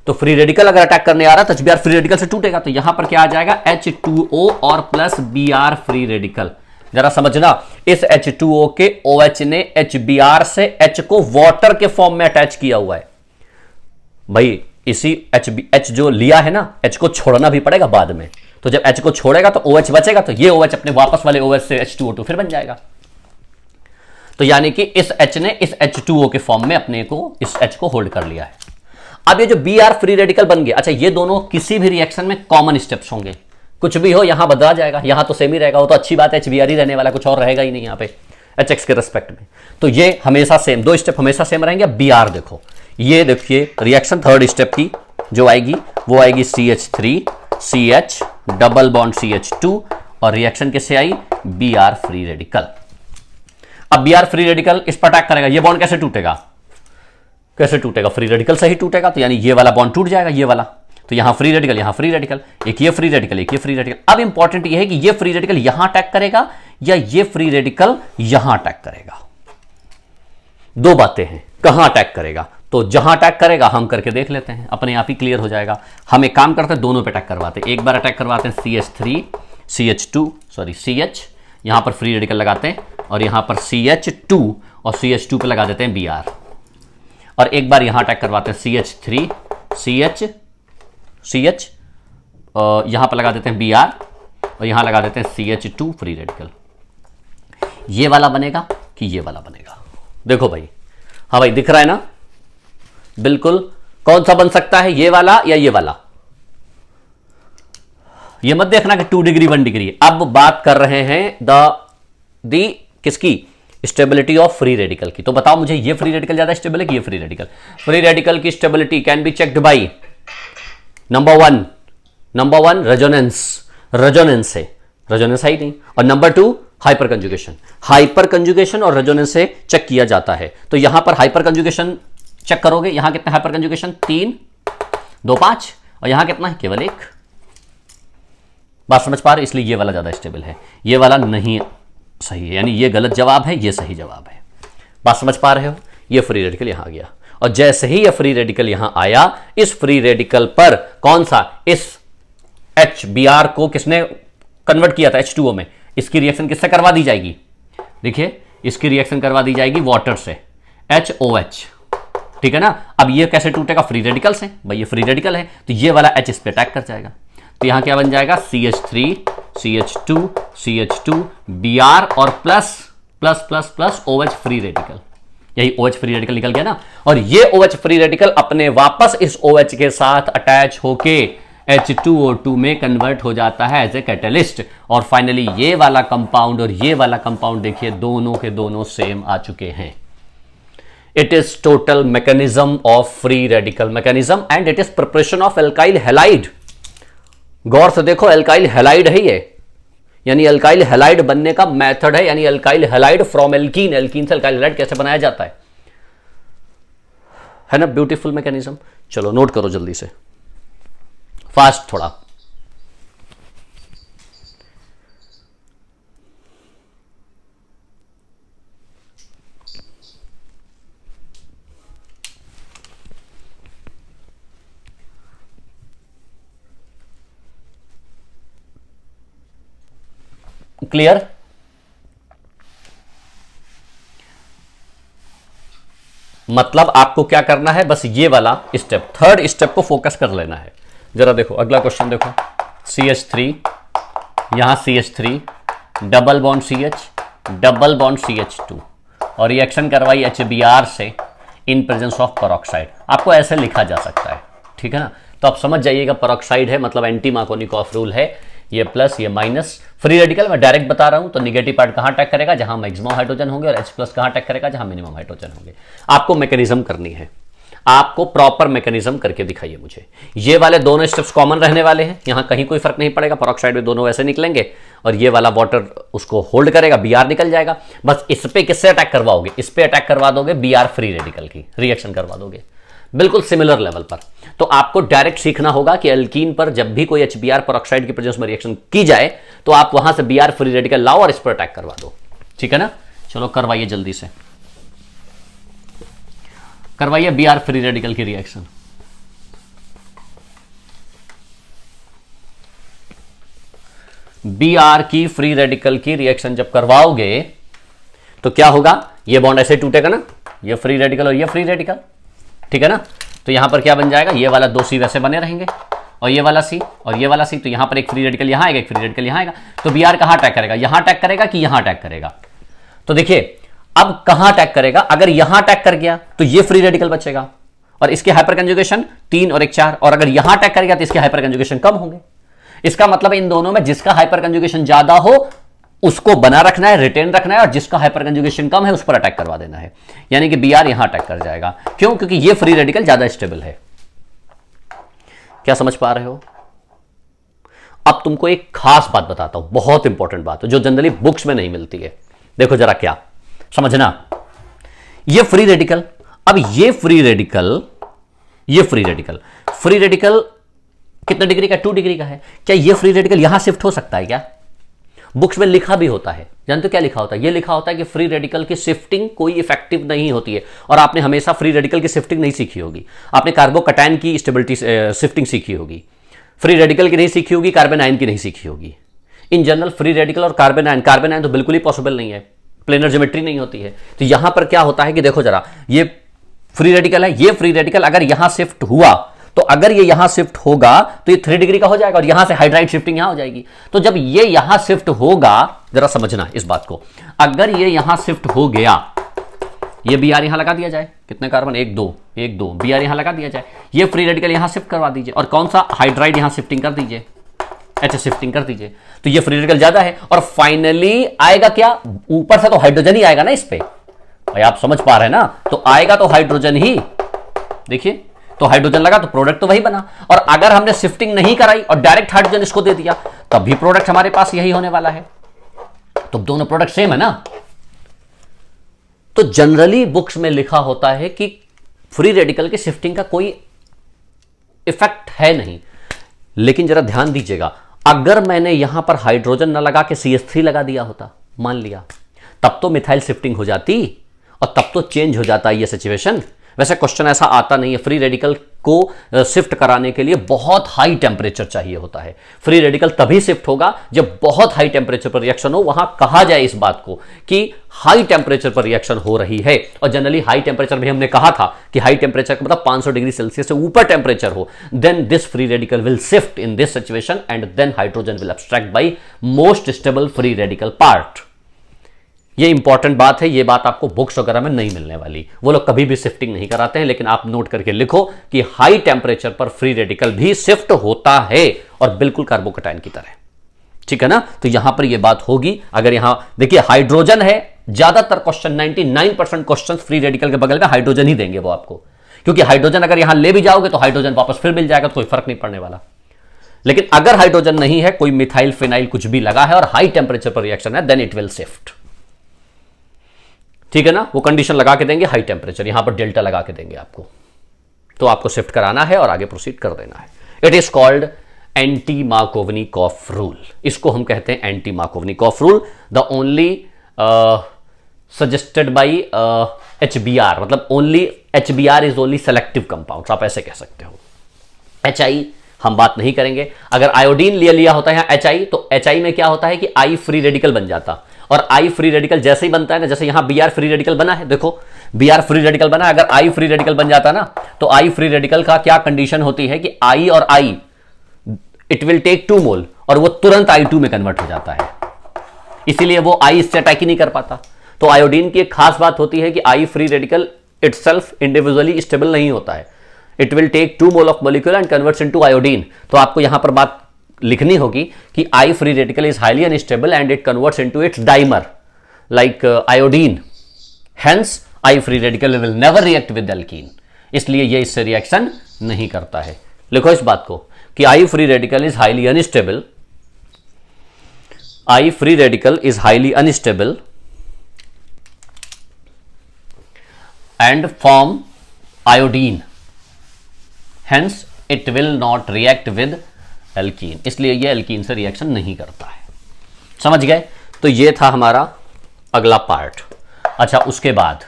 तो फ्री रेडिकल अगर अटैक करने आ रहा है तो HBr फ्री रेडिकल से टूटेगा। तो यहां पर क्या आ जाएगा, H2O और प्लस Br फ्री रेडिकल। जरा समझना, इस H2O के OH ने HBr से H को वाटर के फॉर्म में अटैच किया हुआ है। भाई इसी H जो लिया है ना, H को छोड़ना भी पड़ेगा बाद में। तो जब H को छोड़ेगा तो OH बचेगा, तो ये OH अपने वापस वाले OH से H2O2 फिर बन जाएगा। तो यानी कि इस H ने इस H2O के फॉर्म में अपने को इस H को होल्ड कर लिया है। अब ये जो Br फ्री रेडिकल बन गया, अच्छा ये दोनों किसी भी रिएक्शन में कॉमन स्टेप्स होंगे, कुछ भी हो यहां बदला जाएगा, यहां तो सेम ही रहेगा, वो तो अच्छी बात है, HBr ही रहने वाला, कुछ और रहेगा ही नहीं यहां पे HX के रेस्पेक्ट में। तो ये हमेशा सेम, 2 स्टेप हमेशा सेम रहेंगे। Br देखो, ये देखिए रिएक्शन थर्ड स्टेप की जो आएगी वो आएगी CH3 CH double bond CH2, और रिएक्शन किससे आई, Br फ्री रेडिकल। अब Br फ्री रेडिकल इस पर अटैक करेगा, ये बॉन्ड कैसे टूटेगा, फ्री रेडिकल से ही टूटेगा। तो यानी ये वाला बॉन्ड टूट जाएगा, ये वाला, तो यहां फ्री रेडिकल, यहां फ्री रेडिकल, एक ये फ्री रेडिकल, एक ये फ्री रेडिकल। अब इंपॉर्टेंट ये है कि ये फ्री रेडिकल यहां अटैक करेगा या ये फ्री रेडिकल यहां अटैक करेगा। 2 बातें हैं, कहां अटैक करेगा। तो जहां अटैक करेगा हम करके देख लेते हैं, अपने आप ही क्लियर हो जाएगा। हम एक काम करते हैं, दोनों पे अटैक करवाते हैं। एक बार अटैक करवाते हैं CH, यहां पर फ्री रेडिकल लगाते हैं, और यहां पर CH2 और CH2 पे लगा देते हैं Br। और एक बार यहां अटैक करवाते हैं CH3 CH यहां पर लगा देते हैं Br, और यहां लगा देते हैं CH2 फ्री रेडिकल। ये वाला बनेगा कि ये वाला बनेगा? देखो भाई, हाँ भाई दिख रहा है ना, बिल्कुल। कौन सा बन सकता है, ये वाला या ये वाला? ये मत देखना कि 2 डिग्री 1 डिग्री। अब बात कर रहे हैं दी किसकी, स्टेबिलिटी ऑफ फ्री रेडिकल की। तो बताओ मुझे, ये फ्री रेडिकल ज्यादा स्टेबल है कि ये फ्री रेडिकल? फ्री रेडिकल की stability can be checked by number one resonance है, रेजोनेंस है ही नहीं। और number 2 hyper conjugation, hyper conjugation और रेजोनेंस से चेक किया जाता है। तो यहां पर हाइपर कंजुगेशन चेक करोगे, यहां कितना हाइपर कंजुगेशन 3 2 5 और यहां कितना है केवल 1। बात समझ पा रहे, इसलिए ये वाला ज्यादा स्टेबल है, ये वाला नहीं सही है, यानी ये गलत जवाब है, ये सही जवाब है। बात समझ पा रहे हो, ये फ्री रेडिकल यहां आ गया और जैसे ही ये फ्री रेडिकल यहां आया, इस फ्री रेडिकल पर कौन सा, इस HBr को किसने कन्वर्ट किया था H2O में, इसकी रिएक्शन किससे करवा दी जाएगी, देखिए इसकी रिएक्शन करवा दी जाएगी वाटर से, HOH, ठीक है ना। अब ये कैसे टूटेगा, फ्री रेडिकल से, भाई ये फ्री रेडिकल है तो ये वाला H इस पे अटैक कर जाएगा, तो यहां क्या बन जाएगा CH3 CH2 CH2 Br और plus plus plus plus OH free radical, यही OH फ्री रेडिकल निकल गया ना। और ये OH फ्री रेडिकल अपने वापस इस OH के साथ अटैच होके H2O2 में कन्वर्ट हो जाता है एज ए कैटलिस्ट, और फाइनली ये वाला कंपाउंड और ये वाला कंपाउंड देखिए दोनों के दोनों सेम आ चुके हैं। It is total mechanism of free radical mechanism and it is preparation of alkyl halide. गौर से देखो, एल्काइल हैलाइड है ये, यानी एल्काइल हैलाइड बनने का मेथड है, यानी alkyl halide from alkene, alkene से एल्काइल हैलाइड कैसे बनाया जाता है ना, ब्यूटीफुल मैकेनिज्म। चलो नोट करो जल्दी से, फास्ट थोड़ा। क्लियर, मतलब आपको क्या करना है, बस ये वाला स्टेप, थर्ड स्टेप को फोकस कर लेना है। जरा देखो अगला क्वेश्चन देखो, CH3, यहां CH3 double bond CH double bond CH2 और रिएक्शन करवाई HBr से इन प्रेजेंस ऑफ पेरोक्साइड। आपको ऐसे लिखा जा सकता है, ठीक है ना। तो आप समझ जाइएगा पेरोक्साइड है मतलब एंटी मार्कोनिकॉफ रूल है, ये प्लस ये माइनस। फ्री रेडिकल मैं डायरेक्ट बता रहा हूं, तो निगेटिव पार्ट कहां अटैक करेगा, जहां मैक्सिमम हाइड्रोजन होंगे, और H प्लस कहां अटैक करेगा, जहां मिनिमम हाइड्रोजन होंगे। आपको मैकेनिज्म करनी है, आपको प्रॉपर मैकेनिज्म करके दिखाइए मुझे। ये वाले दोनों स्टेप्स कॉमन रहने वाले हैं, यहां कहीं कोई फर्क नहीं पड़ेगा, पेरोक्साइड में दोनों वैसे निकलेंगे और ये वाला वाटर उसको होल्ड करेगा, Br निकल जाएगा। बस इस पे किससे अटैक करवाओगे, इस पे अटैक करवा दोगे Br फ्री रेडिकल की रिएक्शन करवा दोगे, बिल्कुल सिमिलर लेवल पर। तो आपको डायरेक्ट सीखना होगा कि एल्कीन पर जब भी कोई HBr पेरोक्साइड की प्रेजेंस में रिएक्शन की जाए तो आप वहां से Br फ्री रेडिकल लाओ और इस पर अटैक करवा दो, ठीक है ना। चलो करवाइए जल्दी से, करवाइए Br फ्री रेडिकल की रिएक्शन। Br की फ्री रेडिकल की रिएक्शन जब करवाओगे तो क्या होगा, ये बॉन्ड ऐसे टूटेगा ना, ये फ्री रेडिकल और ये फ्री रेडिकल, ठीक है ना। तो यहां पर क्या बन जाएगा, ये वाला 2 C वैसे बने रहेंगे और ये वाला C और ये वाला C, तो यहां पर एक फ्री रेडिकल यहां आएगा, एक फ्री रेडिकल यहां आएगा। तो Br कहां अटैक करेगा, यहां अटैक करेगा कि यहां अटैक करेगा। तो देखिए अब कहां अटैक करेगा, अगर यहां अटैक कर गया तो ये फ्री रेडिकल बचेगा और इसके हाइपर कंजुगेशन 3 और 1 4, और अगर यहां अटैक कर गया तो इसके हाइपर कंजुगेशन कम होंगे। इसका मतलब इन दोनों में जिसका हाइपर कंजुगेशन ज्यादा हो उसको बना रखना है, रिटेन रखना है, और जिसका हाइपर कंजुगेशन कम है उस पर अटैक करवा देना है। यानी कि Br यहां अटैक कर जाएगा, क्यों, क्योंकि ये फ्री रेडिकल ज्यादा स्टेबल है। क्या समझ पा रहे हो। अब तुमको एक खास बात बताता हूं, बहुत इंपॉर्टेंट बात जो जनरली बुक्स में नहीं मिलती है। देखो जरा क्या समझना, ये फ्री रेडिकल, अब ये फ्री रेडिकल, ये फ्री रेडिकल कितने डिग्री का, 2 डिग्री का है। क्या ये फ्री रेडिकल यहां शिफ्ट हो सकता है क्या, बुक्स में लिखा भी होता है, जानते हो क्या लिखा होता है, ये लिखा होता है कि फ्री रेडिकल की शिफ्टिंग कोई इफेक्टिव नहीं होती है। और आपने हमेशा फ्री रेडिकल की शिफ्टिंग नहीं सीखी होगी, आपने कार्बोकैटायन की स्टेबिलिटी शिफ्टिंग सीखी होगी, फ्री रेडिकल की नहीं सीखी होगी, कार्बन आयन की नहीं सीखी होगी। इन जनरल फ्री रेडिकल और कार्बन आयन तो बिल्कुल ही पॉसिबल नहीं है, प्लेनर ज्योमेट्री नहीं होती है। तो यहां पर क्या होता है कि देखो जरा, ये फ्री रेडिकल है, ये फ्री रेडिकल अगर यहां शिफ्ट हुआ तो अगर ये यहां शिफ्ट होगा तो ये 3 डिग्री का हो जाएगा और यहां से हाइड्राइड शिफ्टिंग यहां हो जाएगी। तो जब ये यहां शिफ्ट होगा, जरा समझना इस बात को, अगर ये यहां शिफ्ट हो गया, ये Br यहां लगा दिया जाए, कितने कार्बन, 1 2 1 2, Br यहां लगा दिया जाए, ये फ्री रेडिकल यहां शिफ्ट करवा दीजिए और कौन सा हाइड्राइड यहां शिफ्टिंग कर दीजिए, H शिफ्टिंग कर दीजिए, तो ये फ्री रेडिकल ज्यादा है। और फाइनली आएगा क्या, ऊपर से तो हाइड्रोजन ही आएगा ना इस पे, भाई आप समझ पा रहे हैं ना, तो आएगा तो हाइड्रोजन ही, देखिए तो हाइड्रोजन लगा तो प्रोडक्ट तो वही बना। और अगर हमने शिफ्टिंग नहीं कराई और डायरेक्ट हाइड्रोजन इसको दे दिया तब भी प्रोडक्ट हमारे पास यही होने वाला है। तो दोनों प्रोडक्ट सेम है ना। तो जनरली बुक्स में लिखा होता है कि फ्री रेडिकल की शिफ्टिंग का कोई इफेक्ट है नहीं, लेकिन जरा ध्यान दीजिएगा, अगर मैंने यहां पर हाइड्रोजन न लगा के CH3 लगा दिया होता, मान लिया, तब तो मिथाइल शिफ्टिंग हो जाती और तब तो चेंज हो जाता ये सिचुएशन। वैसे क्वेश्चन ऐसा आता नहीं है। फ्री रेडिकल को शिफ्ट कराने के लिए बहुत हाई टेम्परेचर चाहिए होता है। फ्री रेडिकल तभी शिफ्ट होगा जब बहुत हाई टेम्परेचर पर रिएक्शन हो, वहां कहा जाए इस बात को कि हाई टेम्परेचर पर रिएक्शन हो रही है। और जनरली हाई टेम्परेचर भी हमने कहा था कि हाई टेम्परेचर का मतलब 500 डिग्री सेल्सियस से ऊपर टेम्परेचर हो, then this free radical will shift in this situation and then hydrogen will abstract by most stable free radical part. ये इंपॉर्टेंट बात है, ये बात आपको बुक्स वगैरह में नहीं मिलने वाली। वो लोग कभी भी शिफ्टिंग नहीं कराते हैं, लेकिन आप नोट करके लिखो कि हाई टेम्परेचर पर फ्री रेडिकल भी शिफ्ट होता है और बिल्कुल कार्बोकैटायन की तरह। ठीक है ना। तो यहां पर ये बात होगी। अगर यहां देखिए हाइड्रोजन है, ज्यादातर क्वेश्चन 99% क्वेश्चन फ्री रेडिकल के बगल में हाइड्रोजन ही देंगे वो आपको, क्योंकि हाइड्रोजन अगर यहां ले भी जाओगे तो हाइड्रोजन वापस फिर मिल जाएगा, तो कोई फर्क नहीं पड़ने वाला। लेकिन अगर हाइड्रोजन नहीं है, कोई मिथाइल फिनाइल कुछ भी लगा है और हाई टेम्परेचर पर रिएक्शन है, देन इट विल शिफ्ट। ठीक है ना। वो कंडीशन लगा के देंगे, हाई टेम्परेचर, यहां पर डेल्टा लगा के देंगे आपको, तो आपको शिफ्ट कराना है और आगे प्रोसीड कर देना है। It is called anti Markovnikov rule. इसको हम कहते हैं anti Markovnikov rule. The only suggested by HBr, मतलब only HBr is only selective compound, आप ऐसे कह सकते हो। HI हम बात नहीं करेंगे। अगर आयोडीन ले लिया होता है यहाँ HI, तो HI में क्या होता है कि I फ्री रेडिकल बन जाता, और I फ्री रेडिकल जैसे ही बनता है ना, जैसे यहां Br फ्री रेडिकल बना है, देखो Br फ्री रेडिकल बना है, अगर I फ्री रेडिकल बन जाता ना, तो I फ्री रेडिकल का क्या कंडीशन होती है कि I और I इट विल टेक 2 मोल और वो तुरंत I2 में कन्वर्ट हो जाता है, इसीलिए वो I इससे अटैक ही नहीं कर पाता। तो आयोडीन की एक खास बात होती है कि I free radical itself individually stable नहीं होता है, it will take 2 mole of molecule and converts into iodine. तो आपको यहां पर बात लिखनी होगी कि I free radical is highly unstable and it converts into its dimer like iodine, hence I free radical will never react with alkene, इसलिए ये इससे रिएक्शन नहीं करता है। लिखो इस बात को कि I free radical is highly unstable, I free radical is highly unstable and form iodine, hence it will not react with alkene, इसलिए ये एल्कीन से रिएक्शन नहीं करता है। समझ गए। तो ये था हमारा अगला पार्ट। अच्छा, उसके बाद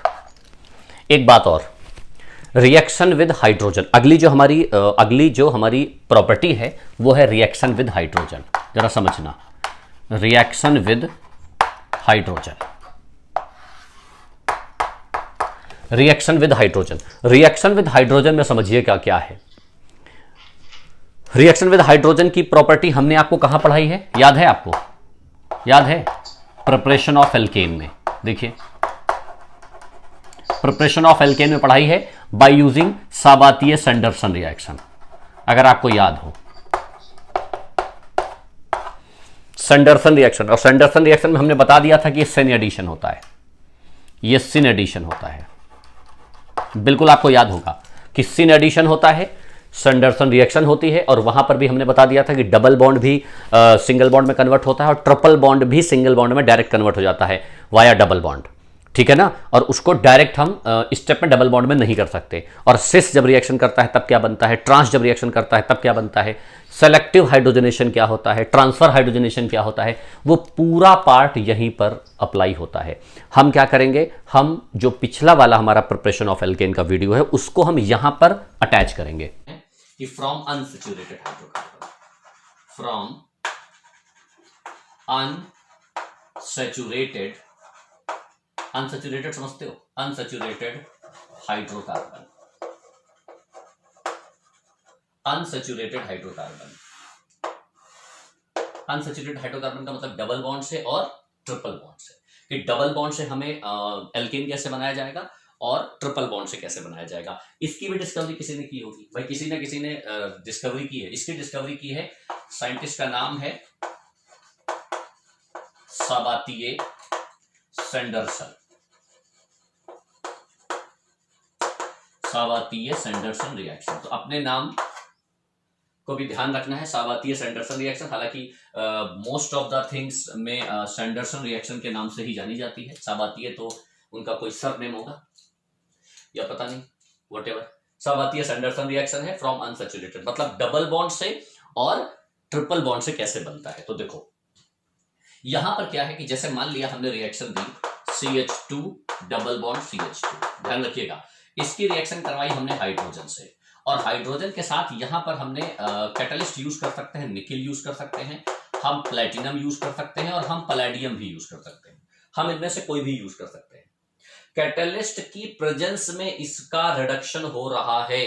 एक बात और, रिएक्शन विद हाइड्रोजन। अगली जो हमारी प्रॉपर्टी है वो है रिएक्शन विद हाइड्रोजन। जरा समझना, reaction with hydrogen, reaction with hydrogen. Reaction with hydrogen में समझिए क्या क्या है। रिएक्शन विद हाइड्रोजन की प्रॉपर्टी हमने आपको कहां पढ़ाई है, याद है आपको? याद है? प्रिपरेशन ऑफ एल्केन में। देखिए प्रिपरेशन ऑफ एल्केन में पढ़ाई है बाय यूजिंग साबातिए सैंडरसन रिएक्शन, अगर आपको याद हो। सैंडरसन रिएक्शन, और सैंडरसन रिएक्शन में हमने बता दिया था कि सिन एडिशन होता है, ये सिन एडिशन होता है, बिल्कुल आपको याद होगा कि सिन एडिशन होता है, सैंडरसन रिएक्शन होती है, और वहां पर भी हमने बता दिया था कि डबल बॉन्ड भी सिंगल बॉन्ड में कन्वर्ट होता है और ट्रिपल बॉन्ड भी सिंगल बॉन्ड में डायरेक्ट कन्वर्ट हो जाता है वाया डबल बॉन्ड। ठीक है ना। और उसको डायरेक्ट हम स्टेप में डबल बॉन्ड में नहीं कर सकते। और सिस जब रिएक्शन करता है तब क्या बनता है, ट्रांस जब रिएक्शन करता है तब क्या बनता है, सेलेक्टिव हाइड्रोजनेशन क्या होता है, ट्रांसफर हाइड्रोजनेशन क्या होता है, वो पूरा पार्ट यहीं पर अप्लाई होता है। हम क्या करेंगे, हम जो पिछला वाला हमारा प्रिपरेशन ऑफ एल्केन का वीडियो है उसको हम यहां पर अटैच करेंगे कि from unsaturated hydrocarbon, from unsaturated, unsaturated समझते हो, unsaturated hydrocarbon, unsaturated hydrocarbon, unsaturated hydrocarbon का मतलब डबल बॉन्ड से और ट्रिपल बॉन्ड से, कि डबल बॉन्ड से हमें एल्केन कैसे बनाया जाएगा और ट्रिपल बॉन्ड से कैसे बनाया जाएगा। इसकी भी डिस्कवरी किसी ने की होगी भाई, किसी ने डिस्कवरी की है। इसकी डिस्कवरी की है, साइंटिस्ट का नाम है साबातिए सैंडरसन, साबातिए सैंडरसन रिएक्शन। तो अपने नाम को भी ध्यान रखना है, सजातीय सैंडरसन रिएक्शन। हालांकि मोस्ट ऑफ द थिंग्स में सैंडरसन रिएक्शन के नाम से ही जानी जाती है। सजातीय तो उनका कोई सर नेम होगा या पता नहीं, व्हाटएवर। सजातीय सैंडरसन रिएक्शन है फ्रॉम अनसैचुरेटेड, मतलब डबल बॉन्ड से और ट्रिपल बॉन्ड से कैसे बनता है। तो देखो यहां पर क्या है कि जैसे मान लिया हमने रिएक्शन दी CH2 डबल बॉन्ड CH2, ध्यान रखिएगा इसकी रिएक्शन करवाई हमने हाइड्रोजन से, और हाइड्रोजन के साथ यहां पर हमने कैटलिस्ट यूज कर सकते हैं, निकिल यूज कर सकते हैं, हम प्लेटिनम यूज कर सकते हैं और हम पैलेडियम भी यूज कर सकते हैं। हम इनमें से कोई भी यूज कर सकते हैं। कैटलिस्ट की प्रेजेंस में इसका रिडक्शन हो रहा है,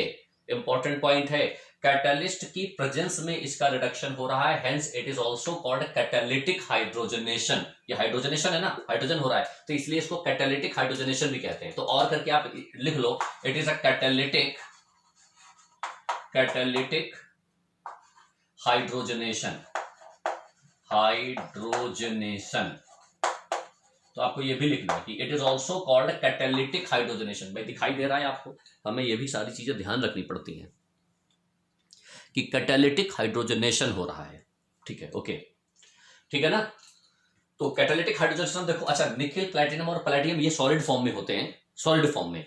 इंपॉर्टेंट पॉइंट है, कैटलिस्ट की प्रेजेंस में इसका रिडक्शन हो रहा है, hence it is also called catalytic hydrogenation. ये हाइड्रोजनेशन है ना, हाइड्रोजन हो रहा है तो इसलिए इसको कैटालिटिक हाइड्रोजनेशन भी कहते हैं। तो और करके आप लिख लो, it is a catalytic hydrogenation. तो आपको ये भी लिखना है कि it is also called catalytic hydrogenation. भाई दिखाई दे रहा है आपको, हमें ये भी सारी चीजें ध्यान रखनी पड़ती हैं कि कैटालिटिक हाइड्रोजनेशन हो रहा है। ठीक है, ओके, ठीक है ना। तो कैटालिटिक हाइड्रोजनेशन देखो, अच्छा निकिल, प्लैटिनम और पैलेडियम ये सॉलिड फॉर्म में होते हैं, सॉलिड फॉर्म में।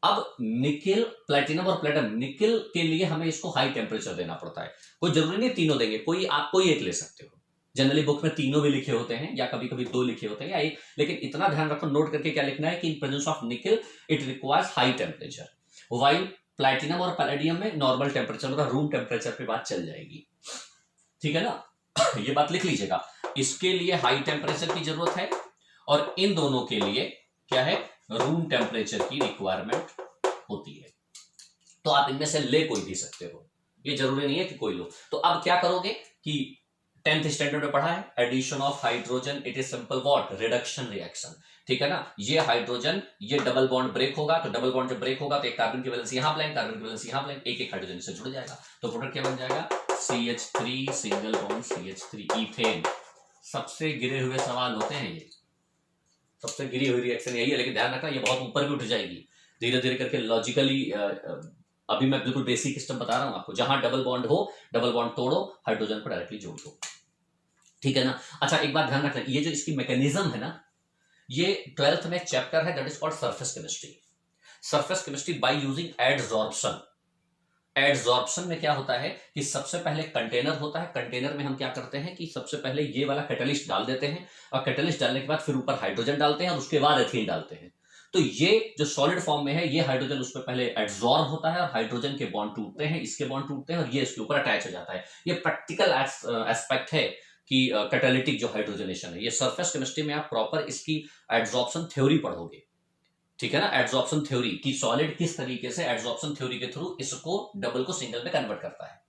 अब निकिल, प्लैटिनम और प्लेटिनम, निकिल के लिए हमें इसको हाई टेम्परेचर देना पड़ता है। कोई जरूरी नहीं तीनों देंगे, कोई आप कोई एक ले सकते हो। जनरली बुक में तीनों भी लिखे होते हैं या कभी कभी दो लिखे होते हैं या एक, लेकिन इतना ध्यान रखो, नोट करके क्या लिखना है कि in presence of nickel it requires high temperature, while platinum और पैलेडियम में नॉर्मल टेम्परेचर मतलब रूम टेम्परेचर पे बात चल जाएगी। ठीक है ना, ये बात लिख लीजिएगा, इसके लिए हाई टेम्परेचर की जरूरत है और इन दोनों के लिए क्या है, रूम टेम्परेचर की रिक्वायरमेंट होती है। तो आप इनमें से ले कोई भी सकते हो, ये जरूरी नहीं है कि कोई लो। तो अब क्या करोगे कि 10th स्टैंडर्ड में पढ़ा है addition of hydrogen, it is simple what, reduction reaction. ठीक है ना, ये हाइड्रोजन ये डबल बॉन्ड ब्रेक होगा, तो डबल बॉन्ड जब ब्रेक होगा तो एक कार्बन की वैलेंसी यहां प्लेन, कार्बन की वैलेंसी यहां प्लेन, एक एक हाइड्रोजन से जुड़ जाएगा। तो प्रोडक्ट क्या बन जाएगा, CH3 single bond CH3 ethane. सबसे गिरे हुए सवाल होते हैं ये, सबसे गिरी हुई रिएक्शन यही है, लेकिन ध्यान रखना ये बहुत ऊपर भी उठ जाएगी धीरे धीरे करके लॉजिकली। अभी मैं बिल्कुल बेसिक सिस्टम बता रहा हूं आपको, जहां डबल बॉन्ड हो डबल बॉन्ड तोड़ो, हाइड्रोजन को डायरेक्टली जोड़ दो। ठीक है ना। अच्छा एक बात ध्यान रखना, ये जो इसकी मैकेनिज्म है ना, ये 12th में चैप्टर है that is called surface chemistry. Surface chemistry by using adsorption. Adsorption में क्या होता है कि सबसे पहले कंटेनर होता है, कंटेनर में हम क्या करते हैं कि सबसे पहले ये वाला कैटलिस्ट डाल देते हैं और कैटलिस्ट डालने के बाद फिर ऊपर हाइड्रोजन डालते हैं और उसके बाद एथीन डालते हैं। तो ये जो सॉलिड फॉर्म में है ये हाइड्रोजन उस पर पहले एड्सॉर्ब होता है और हाइड्रोजन के बॉन्ड टूटते हैं, इसके बॉन्ड टूटते हैं और ये इसके ऊपर अटैच हो जाता है। ये प्रैक्टिकल एस्पेक्ट है कि कैटालिटिक जो हाइड्रोजनेशन है, ये सरफेस केमिस्ट्री में आप प्रॉपर इसकी एड्सॉर्प्शन थ्योरी पढ़ोगे। ठीक है ना, एड्सॉर्प्शन थ्योरी कि सॉलिड किस तरीके से एड्सॉर्प्शन थ्योरी के थ्रू इसको डबल को सिंगल में कन्वर्ट करता है।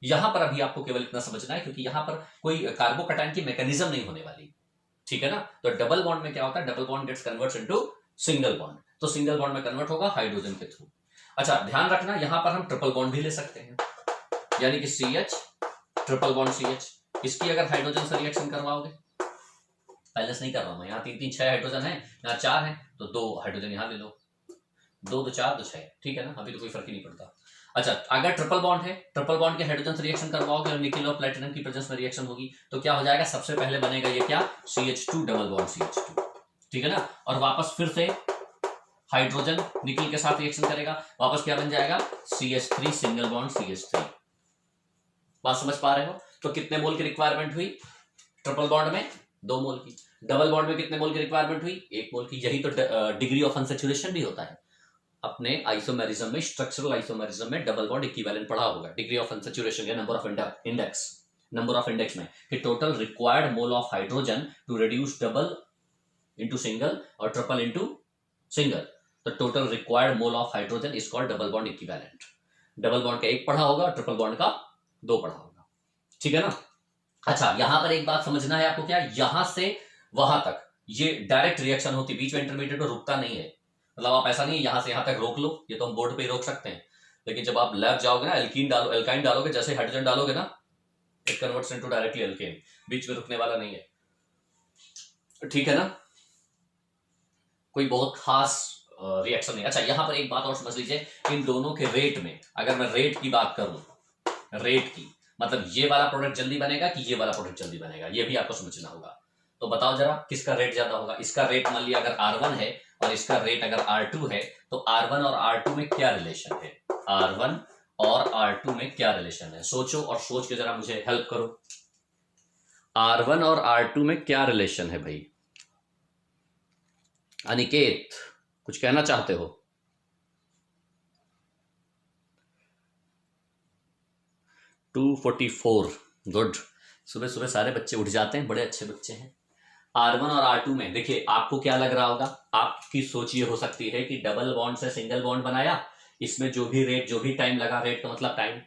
यहां पर अभी आपको केवल इतना समझना है क्योंकि यहां पर कोई कार्बोकैटायन की मैकेनिज्म नहीं होने वाली। ठीक है ना, तो डबल बॉन्ड में क्या होता है, double bond gets converts into single bond, तो सिंगल बॉन्ड में कन्वर्ट होगा हाइड्रोजन के थ्रू। अच्छा ध्यान रखना, यहां पर हम ट्रिपल बॉन्ड भी ले सकते हैं, यानी कि CH ट्रिपल बॉन्ड CH। इसकी अगर हाइड्रोजन से रिएक्शन करवाओगे, पहले से नहीं कर रहा हूं, यहाँ 3 3 6 हाइड्रोजन है, यहाँ 4 है, तो 2 हाइड्रोजन यहाँ ले लो, 2 2 4 2 6। ठीक है ना, अभी तो कोई फर्क ही नहीं पड़ता। अच्छा अगर ट्रिपल बॉन्ड है, ट्रिपल बॉन्ड के हाइड्रोजन से रिएक्शन करवाओगे और निकिल और प्लेटिनम की प्रेजेंस में रिएक्शन होगी तो क्या हो जाएगा, सबसे पहले बनेगा ये क्या, CH2 डबल बॉन्ड CH2। ठीक है ना, और वापस फिर से हाइड्रोजन निकिल के साथ रिएक्शन करेगा, वापस क्या बन जाएगा, CH3 सिंगल बॉन्ड CH3। बात समझ पा रहे हो। तो कितने मोल की रिक्वायरमेंट हुई ट्रिपल बॉन्ड में, 2 मोल की। डबल बॉन्ड में कितने मोल की रिक्वायरमेंट हुई, 1 मोल की। यही तो डिग्री ऑफ अनसैचुरेशन भी होता है अपने आइसोमेरिज्म में, स्ट्रक्चरल आइसोमेरिज्म में डबल बॉन्ड इक्विवेलेंट पढ़ा होगा, डिग्री ऑफ अनसैचुरेशन या number of index, number of index में कि total required mole of hydrogen to reduce double into single और triple into single. The total required mole of hydrogen is called double bond equivalent. Double bond का 1 पढ़ा होगा और triple bond का 2 पढ़ा होगा। ठीक है ना। अच्छा यहां पर एक बात समझना है आपको, क्या यहां से वहां तक ये डायरेक्ट रिएक्शन होती, बीच में इंटरमीडिएट में रुकता नहीं है। मतलब आप ऐसा नहीं है यहां से यहां तक रोक लो, ये तो हम बोर्ड पे ही रोक सकते हैं, लेकिन जब आप लैब जाओगे ना, एल्काइन डालोगे, जैसे हाइड्रोजन डालोगे ना, it converts into directly alkane, बीच में रुकने वाला नहीं है। ठीक है ना, कोई बहुत खास रिएक्शन नहीं। अच्छा यहां पर एक बात और समझ लीजिए, इन दोनों के रेट में, अगर मैं रेट की बात करूं रेट की, मतलब ये वाला प्रोडक्ट जल्दी बनेगा कि ये वाला प्रोडक्ट जल्दी बनेगा, ये भी आपको समझना होगा। तो बताओ जरा किसका रेट ज्यादा होगा। इसका रेट मान लिया अगर R1 है और इसका रेट अगर R2 है, तो R1 और R2 में क्या रिलेशन है, R1 और R2 में क्या रिलेशन है, सोचो और सोच के जरा मुझे हेल्प करो। R1 और R2 में क्या रिलेशन है भाई? अनिकेत कुछ कहना चाहते हो? $244, गुड। सुबह सुबह सारे बच्चे उठ जाते हैं, बड़े अच्छे बच्चे हैं। R1 और R2 में देखिए, आपको क्या लग रहा होगा, आपकी सोच ये हो सकती है कि डबल बॉन्ड से सिंगल बॉन्ड बनाया, इसमें जो भी रेट, जो भी टाइम लगा, रेट का मतलब time,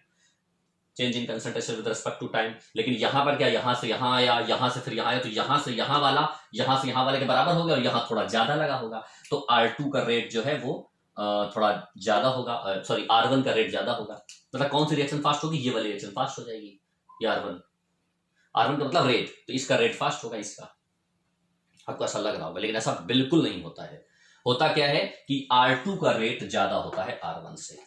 change in concentration with respect to time. लेकिन यहां पर क्या, यहां से यहां आया, यहां से फिर यहां आया, तो यहां से यहां वाला यहां से यहां वाले के बराबर हो गया और यहां थोड़ा ज्यादा लगा होगा, तो R2 का रेट जो है वो थोड़ा ज्यादा होगा, सॉरी R1 का रेट ज्यादा होगा। मतलब कौन सी रिएक्शन फास्ट होगी, ये वाली रिएक्शन फास्ट हो जाएगी, ये R1 का मतलब रेट, तो इसका रेट फास्ट होगा इसका। आपको ऐसा लग रहा होगा, लेकिन ऐसा बिल्कुल नहीं होता है। होता क्या है कि R2 का रेट ज्यादा होता है R1 से,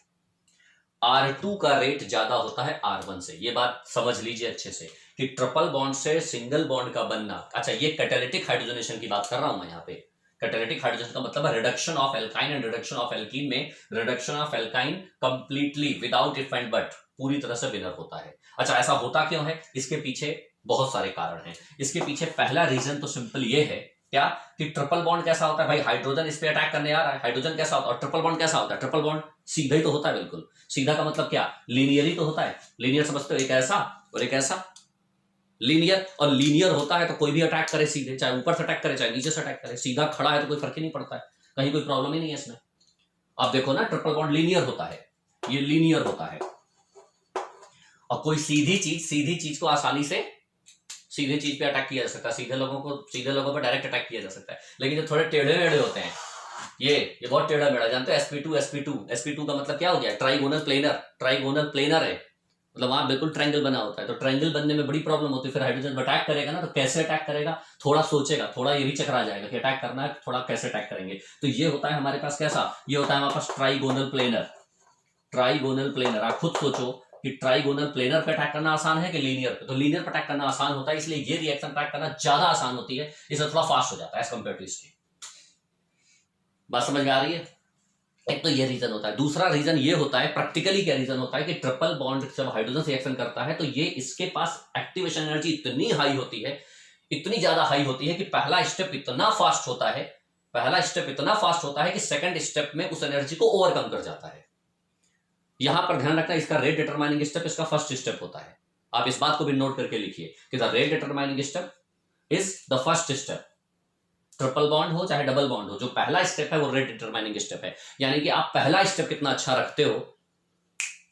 R2 का रेट ज्यादा होता है R1 से। ये बात समझ लीजिए अच्छे से कि ट्रिपल बॉन्ड से सिंगल बॉन्ड का बनना, अच्छा ये कैटालिटिक हाइड्रोजनेशन की बात कर रहा हूं मैं यहाँ पे। कैटालिटिक हाइड्रोजनेशन का मतलब है reduction of alkyne and reduction of alkene में reduction of alkyne completely without if and but, पूरी तरह से विनर होता है। अच्छा ऐसा होता क्यों है, इसके पीछे बहुत सारे कारण हैं। इसके पीछे पहला रीजन तो सिंपल ये है क्या कि ट्रिपल बॉन्ड कैसा होता है भाई, हाइड्रोजन इस पे अटैक करने आ रहा है, हाइड्रोजन कैसा होता है, और ट्रिपल बॉन्ड कैसा होता है, ट्रिपल बॉन्ड सीधा ही तो होता है, बिल्कुल सीधा का मतलब क्या, लीनियर ही तो होता है। लीनियर समझते हो, एक ऐसा और एक ऐसा, लीनियर, और लीनियर होता है तो कोई भी अटैक करे सीधे, चाहे ऊपर से अटैक करे चाहे नीचे से अटैक करे, सीधा खड़ा है तो कोई फर्क ही नहीं पड़ता है, कहीं कोई प्रॉब्लम ही नहीं है इसमें। आप देखो ना, ट्रिपल बॉन्ड लीनियर होता है, ये लीनियर होता है, और कोई सीधी चीज को आसानी से सीधे चीज पे अटैक किया जा सकता है, सीधे लोगों पर डायरेक्ट अटैक किया जा सकता है। लेकिन जो थोड़े टेढ़े मेढ़े होते हैं, ये बहुत टेढ़ा मेढ़ा, जानते हैं sp2 का मतलब क्या हो गया, ट्राइगोनल प्लेनर है, मतलब वहां बिल्कुल ट्रायंगल बना होता है। तो ट्रायंगल बनने में बड़ी प्रॉब्लम होती है, फिर हाइड्रोजन अटैक करेगा ना, तो कैसे अटैक करेगा, थोड़ा सोचेगा, थोड़ा ये भी चकरा जाएगा कि अटैक करना है, थोड़ा कैसे अटैक करेंगे। तो ये होता है हमारे पास कैसा, ये होता है हमारे पास ट्राइगोनल प्लेनर। आप खुद सोचो कि ट्राइगोनल प्लेनर पे अटैक करना आसान है कि लीनियर पे, तो लीनियर पे अटैक करना आसान होता है, इसलिए ये रिएक्शन अटैक करना ज्यादा आसान होती है, इससे थोड़ा फास्ट हो जाता है एज कंपेयर टू इसके। बात समझ में आ रही है? एक तो ये रीजन होता है। दूसरा रीजन ये होता है, प्रैक्टिकली क्या रीजन होता है कि ट्रिपल बॉन्ड जब हाइड्रोजन रिएक्शन करता है तो ये इसके पास एक्टिवेशन एनर्जी इतनी हाई होती है, इतनी ज्यादा हाई होती है कि पहला स्टेप इतना फास्ट होता है कि सेकंड स्टेप में उस एनर्जी को ओवरकम कर जाता है। यहां पर ध्यान रखना, इसका रेट डिटरमाइनिंग स्टेप इसका फर्स्ट स्टेप होता है। आप इस बात को भी नोट करके लिखिए कि the rate determining step is the first step. Triple bond हो चाहे डबल बॉन्ड हो, जो पहला स्टेप है वो रेट डिटरमाइनिंग स्टेप है। यानी कि आप पहला स्टेप कितना अच्छा रखते हो,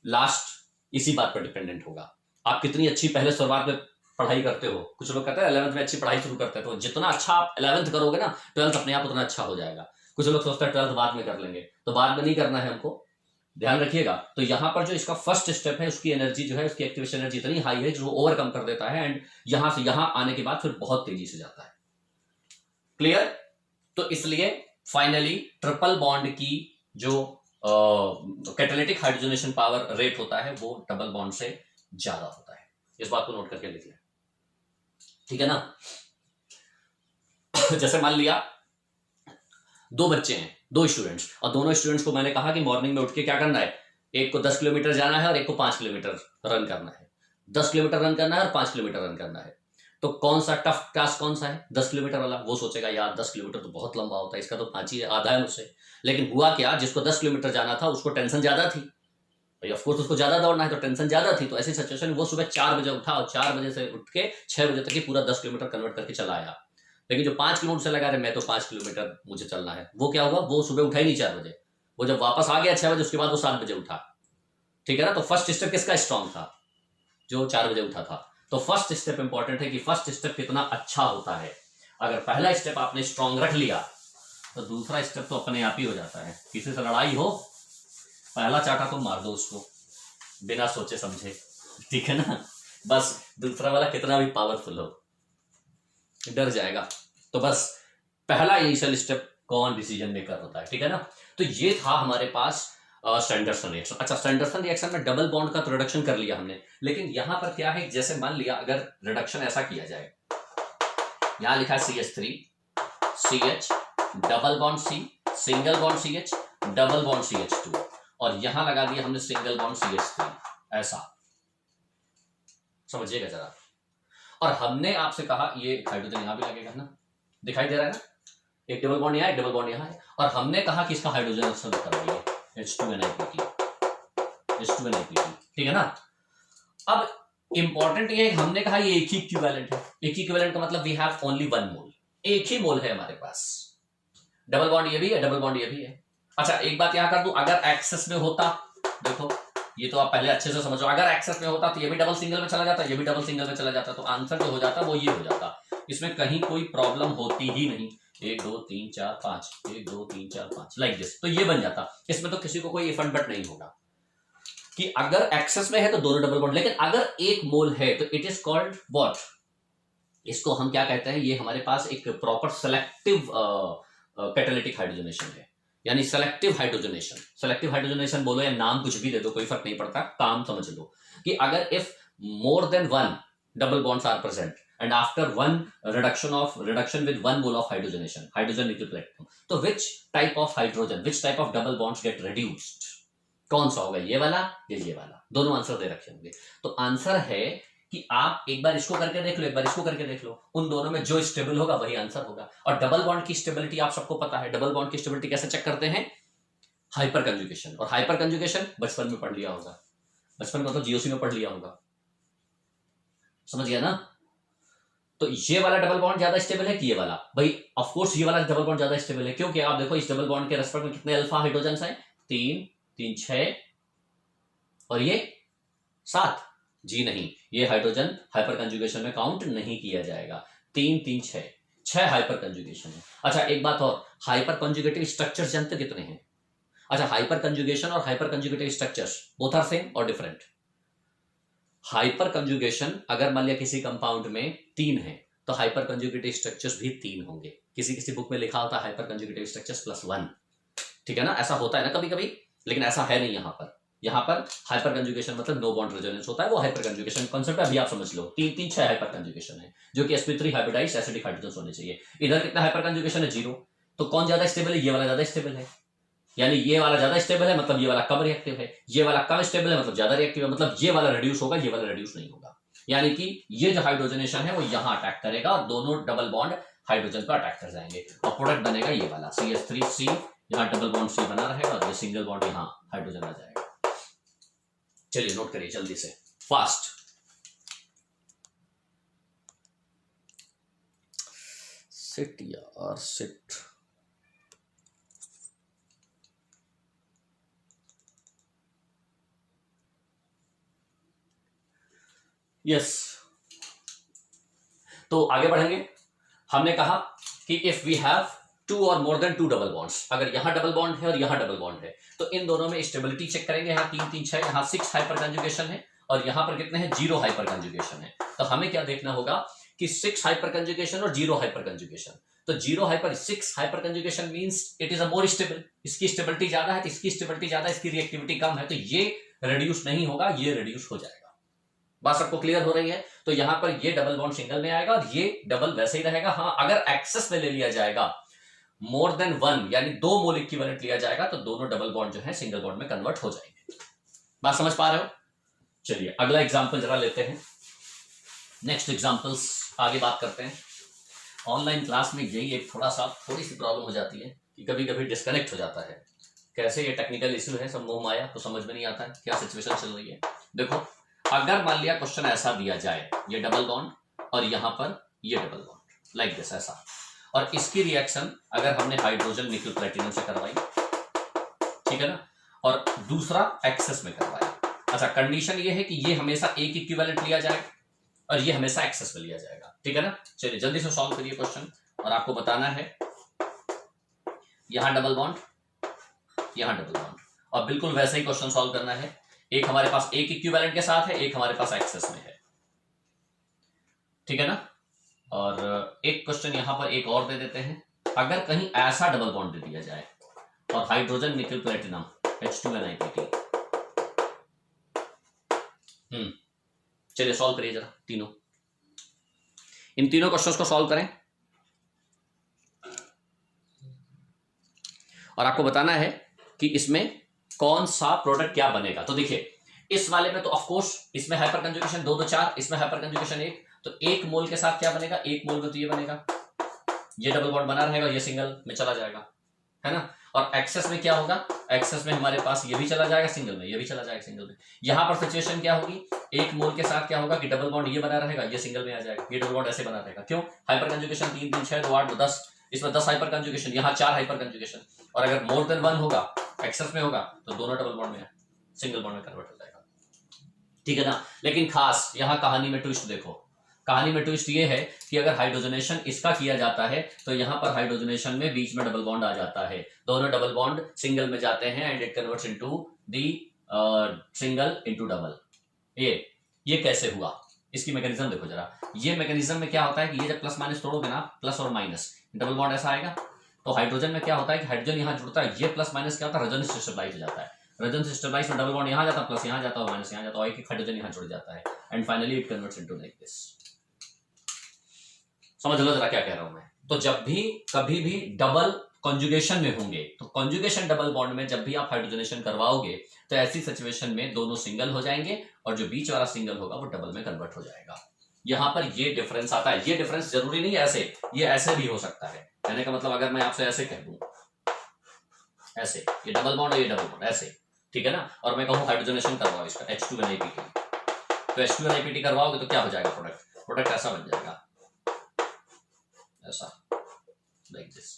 लास्ट इसी बात पर डिपेंडेंट होगा। आप कितनी अच्छी पहले शुरुआत में पढ़ाई करते हो, कुछ लोग कहते हैं 11th में अच्छी पढ़ाई शुरू करते हैं, तो जितना अच्छा आप 11th करोगे ना, 12th अपने आप उतना अच्छा हो जाएगा। कुछ लोग सोचते हैं 12th बाद में कर लेंगे, तो बाद में नहीं करना है हमको, ध्यान रखिएगा। तो यहां पर जो इसका फर्स्ट स्टेप है, उसकी एनर्जी जो है, उसकी एक्टिवेशन एनर्जी इतनी हाई है जो ओवरकम कर देता है, एंड यहां से यहां आने के बाद फिर बहुत तेजी से जाता है। क्लियर? तो इसलिए फाइनली ट्रिपल बॉन्ड की जो कैटालिटिक हाइड्रोजनेशन पावर रेट होता है वो डबल बॉन्ड से ज्यादा होता है। इस बात को नोट करके लिख लें, ठीक है ना? जैसे मान लिया दो बच्चे हैं, दो स्टूडेंट्स, और दोनों स्टूडेंट्स को मैंने कहा कि मॉर्निंग में उठ के क्या करना है, एक को 10 किलोमीटर जाना है और एक को 5 किलोमीटर रन करना है। 10 किलोमीटर रन करना है और 5 किलोमीटर रन करना है। तो कौन सा टफ टास्क कौन सा है? 10 किलोमीटर वाला। वो सोचेगा यार 10 किलोमीटर तो बहुत लंबा होता है, इसका तो 5 ही आधा है मुझसे। लेकिन हुआ क्या, जिसको 10 किलोमीटर जाना था उसको टेंशन ज्यादा थी भाई, ऑफकोर्स उसको ज्यादा दौड़ना है तो टेंशन ज्यादा थी। तो ऐसी सिचुएशन में वो सुबह 4 बजे उठा और 4 बजे से उठ के 6 बजे तक ही पूरा 10 किलोमीटर कन्वर्ट करके चला आया। लेकिन जो 5 किलोमीटर से लगा रहे मैं तो 5 किलोमीटर मुझे चलना है, वो क्या हुआ, वो सुबह उठा ही नहीं 4 बजे, वो जब वापस आ गया 6 बजे, उसके बाद वो 7 बजे उठा। ठीक है ना? तो फर्स्ट स्टेप किसका स्ट्रांग था? जो 4 बजे उठा था। तो फर्स्ट स्टेप इंपॉर्टेंट है कि फर्स्ट स्टेप कितना अच्छा होता है। अगर पहला स्टेप आपने स्ट्रांग रख लिया तो दूसरा स्टेप तो अपने आप ही हो जाता है। किसी से लड़ाई हो, पहला चाटा तो मार दो उसको बिना सोचे समझे, ठीक है ना? बस दूसरा वाला कितना भी पावरफुल हो डर जाएगा। तो बस पहला इनिशियल स्टेप कौन डिसीजन मेकर होता है, ठीक है ना? तो ये था हमारे पास स्टैंडर्सन रिएक्शन। अच्छा, स्टैंडर्सन रिएक्शन में डबल बॉन्ड का तो रिडक्शन कर लिया हमने, लेकिन यहां पर क्या है, जैसे मान लिया अगर रिडक्शन ऐसा किया जाए, यहां लिखा है CH3 CH double bond C single bond CH double bond CH2, और यहां लगा दिया हमने सिंगल बॉन्ड CH3, ऐसा समझिएगा जरा। और हमने आपसे कहा ये हाइड्रोजन यहां भी लगेगा ना, दिखाई दे रहा है ना, एक डबल बॉन्ड यहां एक डबल बॉन्ड यहां है, और हमने कहा कि इसका हाइड्रोजन अक्सर करवाइए H2NiPt, ठीक है ना। अब इंपॉर्टेंट ये हमने कहा ये एक ही इक्विवेलेंट है, एक ही इक्विवेलेंट का मतलब we have only one mole, एक ही मोल है हमारे पास, डबल बॉन्ड ये भी है डबल बॉन्ड ये भी है। अच्छा एक बात यहां कर दूं, अगर एक्सेस में होता, देखो ये तो आप पहले अच्छे से समझो, अगर एक्सेस में होता तो ये भी डबल सिंगल में चला जाता, ये भी डबल सिंगल में चला जाता, तो आंसर जो हो जाता वो ये हो जाता, इसमें कहीं कोई प्रॉब्लम होती ही नहीं। 1 2 3 4 5 1 2 3 4 5 लाइक दिस, तो ये बन जाता, इसमें तो किसी को कोई इफ एंड बट नहीं होगा कि अगर एक्सेस में है तो दोनों डबल बॉन्ड, लेकिन अगर एक मोल है तो इट इज कॉल्ड व्हाट, इसको हम क्या कहते हैं, ये हमारे पास एक प्रॉपर सेलेक्टिव कैटालिटिक हाइड्रोजनेशन है, यानी सेलेक्टिव हाइड्रोजनेशन। सेलेक्टिव हाइड्रोजनेशन बोलो या नाम कुछ भी दे दो, कोई फर्क नहीं पड़ता, काम समझ लो कि अगर if more than one double bonds are present and after one reduction with one mole of hydrogen nickel platinum, तो which type of hydrogen, which type of double bonds get reduced, कौन सा होगा, ये वाला या ये वाला, दोनों आंसर दे रखे होंगे। तो आंसर है कि आप एक बार इसको करके देख लो, एक बार इसको करके देख लो, उन दोनों में जो स्टेबल होगा वही आंसर होगा। और डबल बॉन्ड की स्टेबिलिटी आप सबको पता है, डबल बॉन्ड की स्टेबिलिटी कैसे चेक करते हैं, हाइपर कंजुगेशन, और हाइपर कंजुगेशन बचपन में पढ़ लिया होगा, बचपन में तो जीओसी में पढ़ लिया होगा, समझ गया ना। तो ये वाला डबल बॉन्ड ज्यादा स्टेबल है कि ये वाला, भाई ऑफ कोर्स ये वाला डबल बॉन्ड ज्यादा स्टेबल है, क्योंकि आप देखो इस डबल बॉन्ड के रेस्पेक्ट में कितने अल्फा हाइड्रोजन हैं, 3 3 6 और ये 7, जी नहीं, ये हाइड्रोजन हाइपर कंजुगेशन में काउंट नहीं किया जाएगा, 3 3 6 हाइपर कंजुगेशन है। अच्छा एक बात और, हाइपर कंजुगेटिव स्ट्रक्चर्स जानते कितने हैं? अच्छा हाइपर कंजुगेशन और hyperconjugative structures both are same और डिफरेंट। हाइपर कंजुगेशन अगर मान लिया किसी कंपाउंड में 3 है तो हाइपर कंजुगेटिव स्ट्रक्चर्स भी 3 होंगे, किसी किसी बुक में लिखा होता है हाइपर कंजुगेटिव स्ट्रक्चर्स +1, ठीक है ना, ऐसा होता है ना कभी कभी, लेकिन ऐसा है नहीं यहाँ पर। यहाँ पर हाइपर कंजुगेशन मतलब नो बॉन्ड रेजोनेंस होता है, वो हाइपर कंजुगेशन कॉन्सेप्ट अभी आप समझ लो, 3 3 6 हाइपर कंजुगेशन है, जो कि sp3 हाइब्रिडाइज्ड एसिडिक हाइड्रोजन होने चाहिए। इधर कितना हाइपर कंजुगेशन है, 0, तो कौन ज्यादा स्टेबल है, ये वाला ज्यादा स्टेबल है, यानी ये वाला ज्यादा स्टेबल है मतलब ये वाला कम रिएक्टिव है, ये वाला कम स्टेबल है मतलब ज्यादा रिएक्टिव है, मतलब ये वाला रिड्यूस होगा ये वाला रिड्यूस नहीं होगा, यानी कि ये जो हाइड्रोजनेशन है वो यहां अटैक करेगा और दोनों डबल बॉन्ड हाइड्रोजन पर अटैक कर जाएंगे और प्रोडक्ट बनेगा ये वाला CH3C, यहां डबल बॉन्ड C बना रहेगा और ये सिंगल बॉन्ड यहां हाइड्रोजन आ जाएगा। चलिए नोट करिए जल्दी से, फास्ट। सिट यार सिट, यस तो आगे बढ़ेंगे। हमने कहा कि इफ वी हैव 2 और मोर देन 2 डबल बॉन्ड्स, अगर यहां डबल बॉन्ड है और यहां डबल बॉन्ड है तो इन दोनों में स्टेबिलिटी चेक करेंगे, यहां 3 3 6, यहां 6 हाइपर कंजुगेशन है और यहां पर कितने हैं, 0 हाइपर कंजुगेशन है। तो हमें क्या देखना होगा कि 6 हाइपर कंजुगेशन और 0 हाइपर कंजुगेशन, तो 6 hyper conjugation means it is a more stable, इसकी स्टेबिलिटी ज्यादा है तो इसकी स्टेबिलिटी ज्यादा, इसकी रिएक्टिविटी कम है तो ये रिड्यूस नहीं होगा, ये रिड्यूस हो जाएगा। बात सबको क्लियर हो रही है? तो यहां पर ये डबल बॉन्ड सिंगल में आएगा और ये डबल वैसे ही रहेगा। हाँ अगर एक्सेस में ले लिया जाएगा मोर देन 1 यानी 2 मोल इक्विवेलेंट लिया जाएगा तो दोनों डबल बॉन्ड जो है सिंगल बॉन्ड में कन्वर्ट हो जाएंगे। बात समझ पा रहे हो? चलिए अगला एग्जांपल जरा लेते हैं, नेक्स्ट एग्जांपल्स आगे बात करते हैं। ऑनलाइन क्लास में यही एक थोड़ी सी प्रॉब्लम हो जाती है कि कभी कभी डिस्कनेक्ट हो जाता है। कैसे, ये टेक्निकल इश्यू है, सब मोह माया, तो समझ में नहीं आता है क्या सिचुएशन चल रही है। देखो अगर मान लिया क्वेश्चन ऐसा दिया जाए, ये डबल बॉन्ड और यहां पर ये डबल बॉन्ड लाइक दिस ऐसा, और इसकी रिएक्शन अगर हमने हाइड्रोजन निकल प्लेटिनम से करवाई, ठीक है ना, और दूसरा एक्सेस में करवाया। अच्छा कंडीशन ये है कि ये हमेशा एक इक्विवेलेंट लिया जाए और ये हमेशा एक्सेस में लिया जाएगा, ठीक है ना। चलिए जल्दी से सॉल्व करिए क्वेश्चन, और आपको बताना है यहां डबल बॉन्ड, यहां डबल बॉन्ड, और बिल्कुल वैसे ही क्वेश्चन सॉल्व करना है। एक हमारे पास एक इक्विवेलेंट के साथ है, एक हमारे पास एक्सेस में है, ठीक है ना। और एक क्वेश्चन यहां पर एक और दे देते हैं, अगर कहीं ऐसा डबल बॉन्ड दे दिया जाए और हाइड्रोजन निकल प्लेटिनम H2NiPT। चलिए सॉल्व करिए जरा तीनों, इन तीनों क्वेश्चंस को सॉल्व करें और आपको बताना है कि इसमें कौन सा प्रोडक्ट क्या बनेगा। तो देखिए इस वाले में तो ऑफ कोर्स इसमें हाइपर कंजुगेशन 2 2 4, इसमें हाइपर कंजुगेशन 1, तो 1 मोल के साथ क्या बनेगा, 1 मोल में तो ये बनेगा, ये डबल बॉन्ड बना रहेगा, ये सिंगल में चला जाएगा, है ना। और एक्सेस में क्या होगा, एक्सेस में हमारे पास ये भी चला जाएगा सिंगल में, ये भी चला जाएगा सिंगल में। यहां पर सिचुएशन क्या होगी, 1 मोल के साथ क्या होगा कि डबल बॉन्ड ये बना रहेगा, ये सिंगल में आ जाएगा, ये डबल बॉन्ड ऐसे बना रहेगा। क्यों, हाइपर कंजुगेशन 3 3 6 2 8 2 10, इसमें 10 हाइपर कंजुगेशन, यहाँ 4 हाइपर कंजुगेशन। और अगर मोर देन 1 होगा, एक्सेस में होगा, तो दोनों डबल बॉन्ड में सिंगल बॉन्ड में कन्वर्ट हो जाएगा, ठीक है ना। लेकिन खास यहां कहानी में ट्विस्ट देखो, कहानी में ट्विस्ट ये है कि अगर हाइड्रोजनेशन इसका किया जाता है तो यहां पर हाइड्रोजनेशन में बीच में डबल बॉन्ड आ जाता है, दोनों डबल बॉन्ड सिंगल में जाते हैं and it converts into the single into double. ये कैसे हुआ, इसकी मैकेनिज्म देखो जरा। ये मैकेनिज्म में क्या होता है कि ये जब प्लस माइनस तोड़ोगे ना, प्लस और माइनस, डबल बॉन्ड ऐसा आएगा। तो हाइड्रोजन में क्या होता है कि हाइड्रोजन यहां जुड़ता है, ये प्लस माइनस क्या होता है, रेजोनेंस स्टेबलाइज हो जाता है। रेजोनेंस स्टेबलाइज में डबल बॉन्ड यहां जाता है, प्लस यहां जाता है, माइनस यहां जाता है, और एक हाइड्रोजन यहां जुड़ जाता है and finally it converts into like this. समझ लो जरा क्या कह रहा हूं मैं। तो जब भी कभी भी डबल कॉन्जुगेशन में होंगे, तो कॉन्जुगेशन डबल बॉन्ड में जब भी आप हाइड्रोजनेशन करवाओगे तो ऐसी सिचुएशन में दोनों सिंगल हो जाएंगे और जो बीच वाला सिंगल होगा वो डबल में कन्वर्ट हो जाएगा। यहां पर ये डिफरेंस आता है। ये डिफरेंस जरूरी नहीं ऐसे, ये ऐसे भी हो सकता है। कहने का मतलब अगर मैं आपसे ऐसे कह दूं, ऐसे ये डबल बॉन्ड और ये डबल बॉन्ड ऐसे, ठीक है ना, और मैं कहूं हाइड्रोजनेशन करवाओ इसका H2NiPT, तो H2NiPT करवाओगे तो क्या हो जाएगा, प्रोडक्ट ऐसा बन जाएगा, ऐसा, लाइक दिस।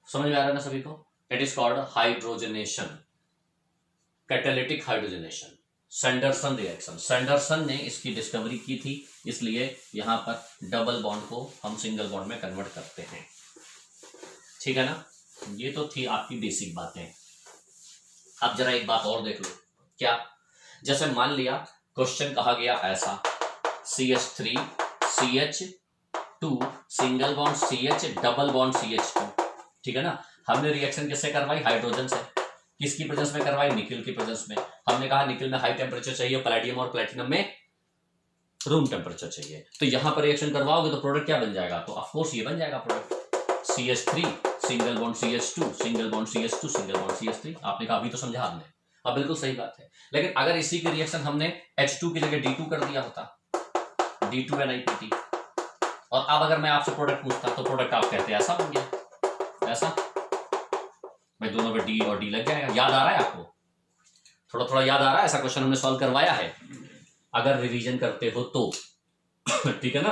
समझ में आ रहा है ना सभी को। It is called hydrogenation, catalytic hydrogenation, Sanderson reaction. Sanderson ने इसकी डिस्कवरी की थी, इसलिए यहां पर डबल बॉन्ड को हम सिंगल बॉन्ड में कन्वर्ट करते हैं, ठीक है ना। ये तो थी आपकी बेसिक बातें। अब जरा एक बात और देख लो, क्या, जैसे मान लिया क्वेश्चन कहा गया ऐसा, CH3 CH2 single bond CH double bond CH2, ठीक है ना। हमने रिएक्शन किससे करवाई, हाइड्रोजन से। किसकी प्रेजेंस में करवाई, निकिल की प्रेजेंस में। हमने कहा निकिल में हाई टेम्परेचर चाहिए, पैलेडियम और प्लेटिनम में रूम टेम्परेचर चाहिए। तो यहां पर रिएक्शन करवाओगे तो प्रोडक्ट क्या बन जाएगा, तो ऑफ कोर्स ये बन जाएगा product CH3 single bond CH2 single bond CH2 single bond CH3। आपने कहा अभी तो समझा हमने, अब बिल्कुल सही बात है। लेकिन अगर इसी की रिएक्शन हमने H2 की जगह D2 कर दिया होता, D2NiPT, और अब अगर मैं आपसे प्रोडक्ट पूछता तो प्रोडक्ट आप कहते ऐसा बन गया, ऐसा भाई, दोनों पे D और D लग जाएगा। याद आ रहा है आपको, थोड़ा थोड़ा याद आ रहा है, ऐसा क्वेश्चन हमने सॉल्व करवाया है अगर रिवीजन करते हो तो, ठीक है ना।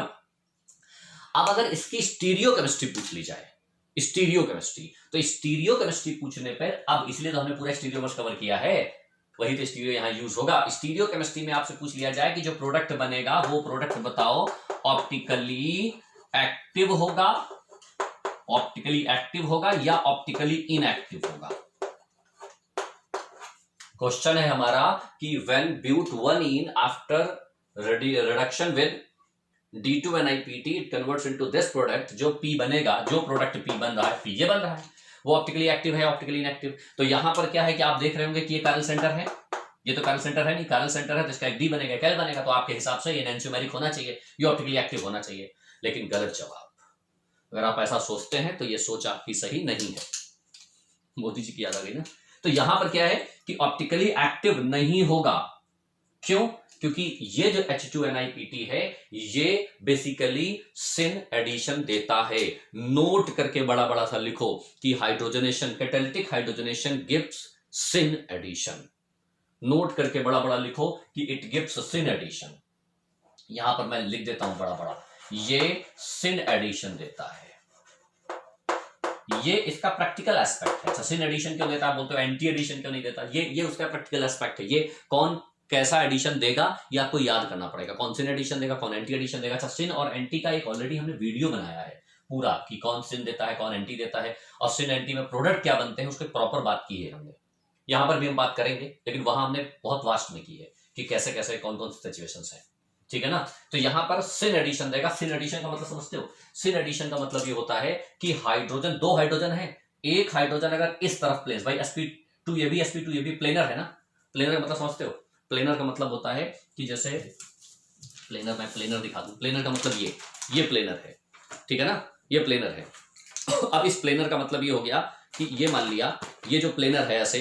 अब अगर इसकी स्टीरियो केमिस्ट्री पूछ ली जाए, स्टीरियो केमिस्ट्री, तो स्टीरियो केमिस्ट्री पूछने पर, अब इसलिए तो हमने पूरा स्टीरियोमर्स कवर किया है, वही तो स्टीरियो यहां यूज होगा। स्टीरियो केमिस्ट्री में आपसे पूछ लिया जाए कि जो प्रोडक्ट बनेगा वो प्रोडक्ट बताओ ऑप्टिकली एक्टिव होगा, ऑप्टिकली एक्टिव होगा या ऑप्टिकली इनएक्टिव होगा। क्वेश्चन है हमारा कि when but 1 after reduction with D2NiPT it converts into this product, जो P बनेगा, जो प्रोडक्ट P बन रहा है, P ये बन रहा है, वो ऑप्टिकली एक्टिव है, ऑप्टिकली इनएक्टिव। तो यहां पर क्या है कि आप देख रहे होंगे कि ये कारल सेंटर है, ये तो कारल सेंटर है नहीं, कारल सेंटर है तो इसका एक D बनेगा, कैल बनेगा, तो आपके हिसाब से ये एनेंटियोमेरिक होना चाहिए, ये ऑप्टिकली एक्टिव होना चाहिए। लेकिन गलत जवाब। अगर आप ऐसा सोचते हैं तो ये सोच आपकी सही नहीं है। मोदी जी की याद आ गई ना। तो यहां पर क्या है कि ऑप्टिकली एक्टिव नहीं होगा। क्यों? क्योंकि ये जो H2NiPT है ये बेसिकली सिन एडिशन देता है। नोट करके बड़ा बड़ा सा लिखो कि hydrogenation, catalytic hydrogenation gives syn addition. Note करके बड़ा बड़ा लिखो कि इट गिव्स सिन एडिशन। यहां पर मैं लिख देता हूं बड़ा बड़ा, ये सिन एडिशन देता है। ये इसका प्रैक्टिकल एस्पेक्ट है। अच्छा, सिन एडिशन क्यों देता है? बोलते हो एंटी एडिशन क्यों नहीं देता? ये उसका प्रैक्टिकल एस्पेक्ट है। ये कौन कैसा एडिशन देगा ये आपको याद करना पड़ेगा। कौन सिन एडिशन देगा, कौन एंटी एडिशन देगा। अच्छा, सिन और एंटी का एक ऑलरेडी हमने वीडियो बनाया है पूरा कि कौन सिन देता है, कौन एंटी देता है, और सिन एंटी में प्रोडक्ट क्या बनते हैं उसकी प्रॉपर बात की है हमने। यहां पर भी हम बात करेंगे, लेकिन वहां हमने बहुत वास्ट में की है कि कैसे कैसे कौन कौन सी सिचुएशंस है। ठीक है ना। तो यहां पर सिन एडिशन देगा। सिन एडिशन का मतलब समझते हो? सिन एडिशन का मतलब ये होता है कि हाइड्रोजन, दो हाइड्रोजन है, एक हाइड्रोजन अगर इस तरफ प्लेस, भाई sp2 ये भी sp2 ये भी प्लेनर है ना। प्लेनर का मतलब समझते हो? प्लेनर का मतलब होता है कि जैसे प्लेनर, मैं प्लेनर दिखा दूं। प्लेनर का मतलब ये प्लेनर है, ठीक है ना, ये प्लेनर है। अब इस प्लेनर का मतलब ये हो गया कि ये मान लिया ये जो प्लेनर है ऐसे,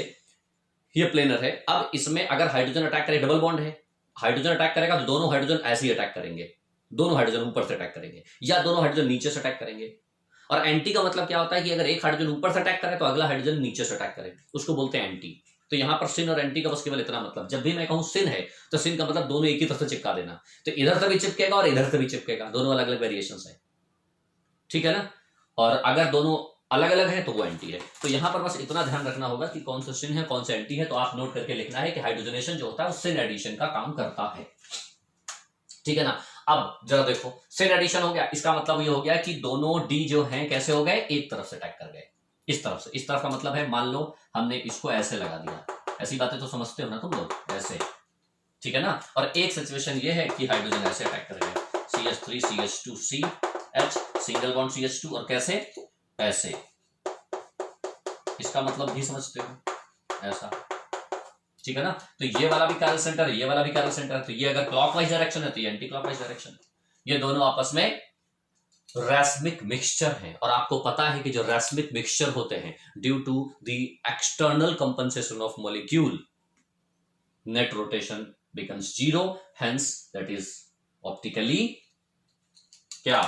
ये प्लेनर है। अब इसमें अगर हाइड्रोजन अटैक करे, डबल बॉन्ड है, हाइड्रोजन अटैक करेगा तो दोनों हाइड्रोजन ऐसे ही अटैक करेंगे, दोनों हाइड्रोजन ऊपर से अटैक करेंगे, या दोनों हाइड्रोजन नीचे से अटैक करेंगे। और एंटी का मतलब क्या होता है कि अगर एक हाइड्रोजन ऊपर से अटैक करे तो अगला हाइड्रोजन नीचे से अटैक करे, उसको बोलते हैं एंटी। तो यहां पर सिन और एंटी का बस केवल इतना मतलब, जब भी मैं कहूं सिन है तो सिन का मतलब दोनों एक ही तरफ से चिपका देना, तो इधर से भी चिपकेगा और इधर से भी चिपकेगा, दोनों अलग अलग वेरिएशन है, ठीक है ना। और अगर दोनों अलग अलग है तो वो एंटी है। तो यहां पर बस इतना ध्यान रखना होगा कि कौन सा सिन है कौन सा एंटी है। तो आप नोट करके लिखना है कि हाइड्रोजनेशन जो होता है वो सिन एडिशन का काम करता है, ठीक है ना। अब जरा देखो, सिन एडिशन हो गया, इसका मतलब ये हो गया कि दोनों डी जो हैं कैसे हो गए, एक तरफ से अटैक कर गए, इस तरफ से। इस तरफ का मतलब है, मान लो हमने इसको ऐसे लगा दिया, ऐसी बातें तो समझते हो ना तुम लोग, ऐसे, ठीक है ना। और एक सिचुएशन ये है कि हाइड्रोजन ऐसे अटैक कर गए, CH3 CH2 CH single bond CH2, और कैसे, ऐसे। इसका मतलब भी समझते हो, ऐसा, ठीक है ना। तो ये वाला भी कैरल सेंटर है, ये वाला भी कैरल सेंटर है। तो ये अगर क्लॉकवाइज डायरेक्शन है तो ये एंटी क्लॉकवाइज डायरेक्शन है। ये दोनों आपस में रैस्मिक मिक्सचर है। और आपको पता है कि जो रैस्मिक मिक्सचर होते हैं, due to the external compensation of molecule, net rotation becomes zero, hence that is optically क्या,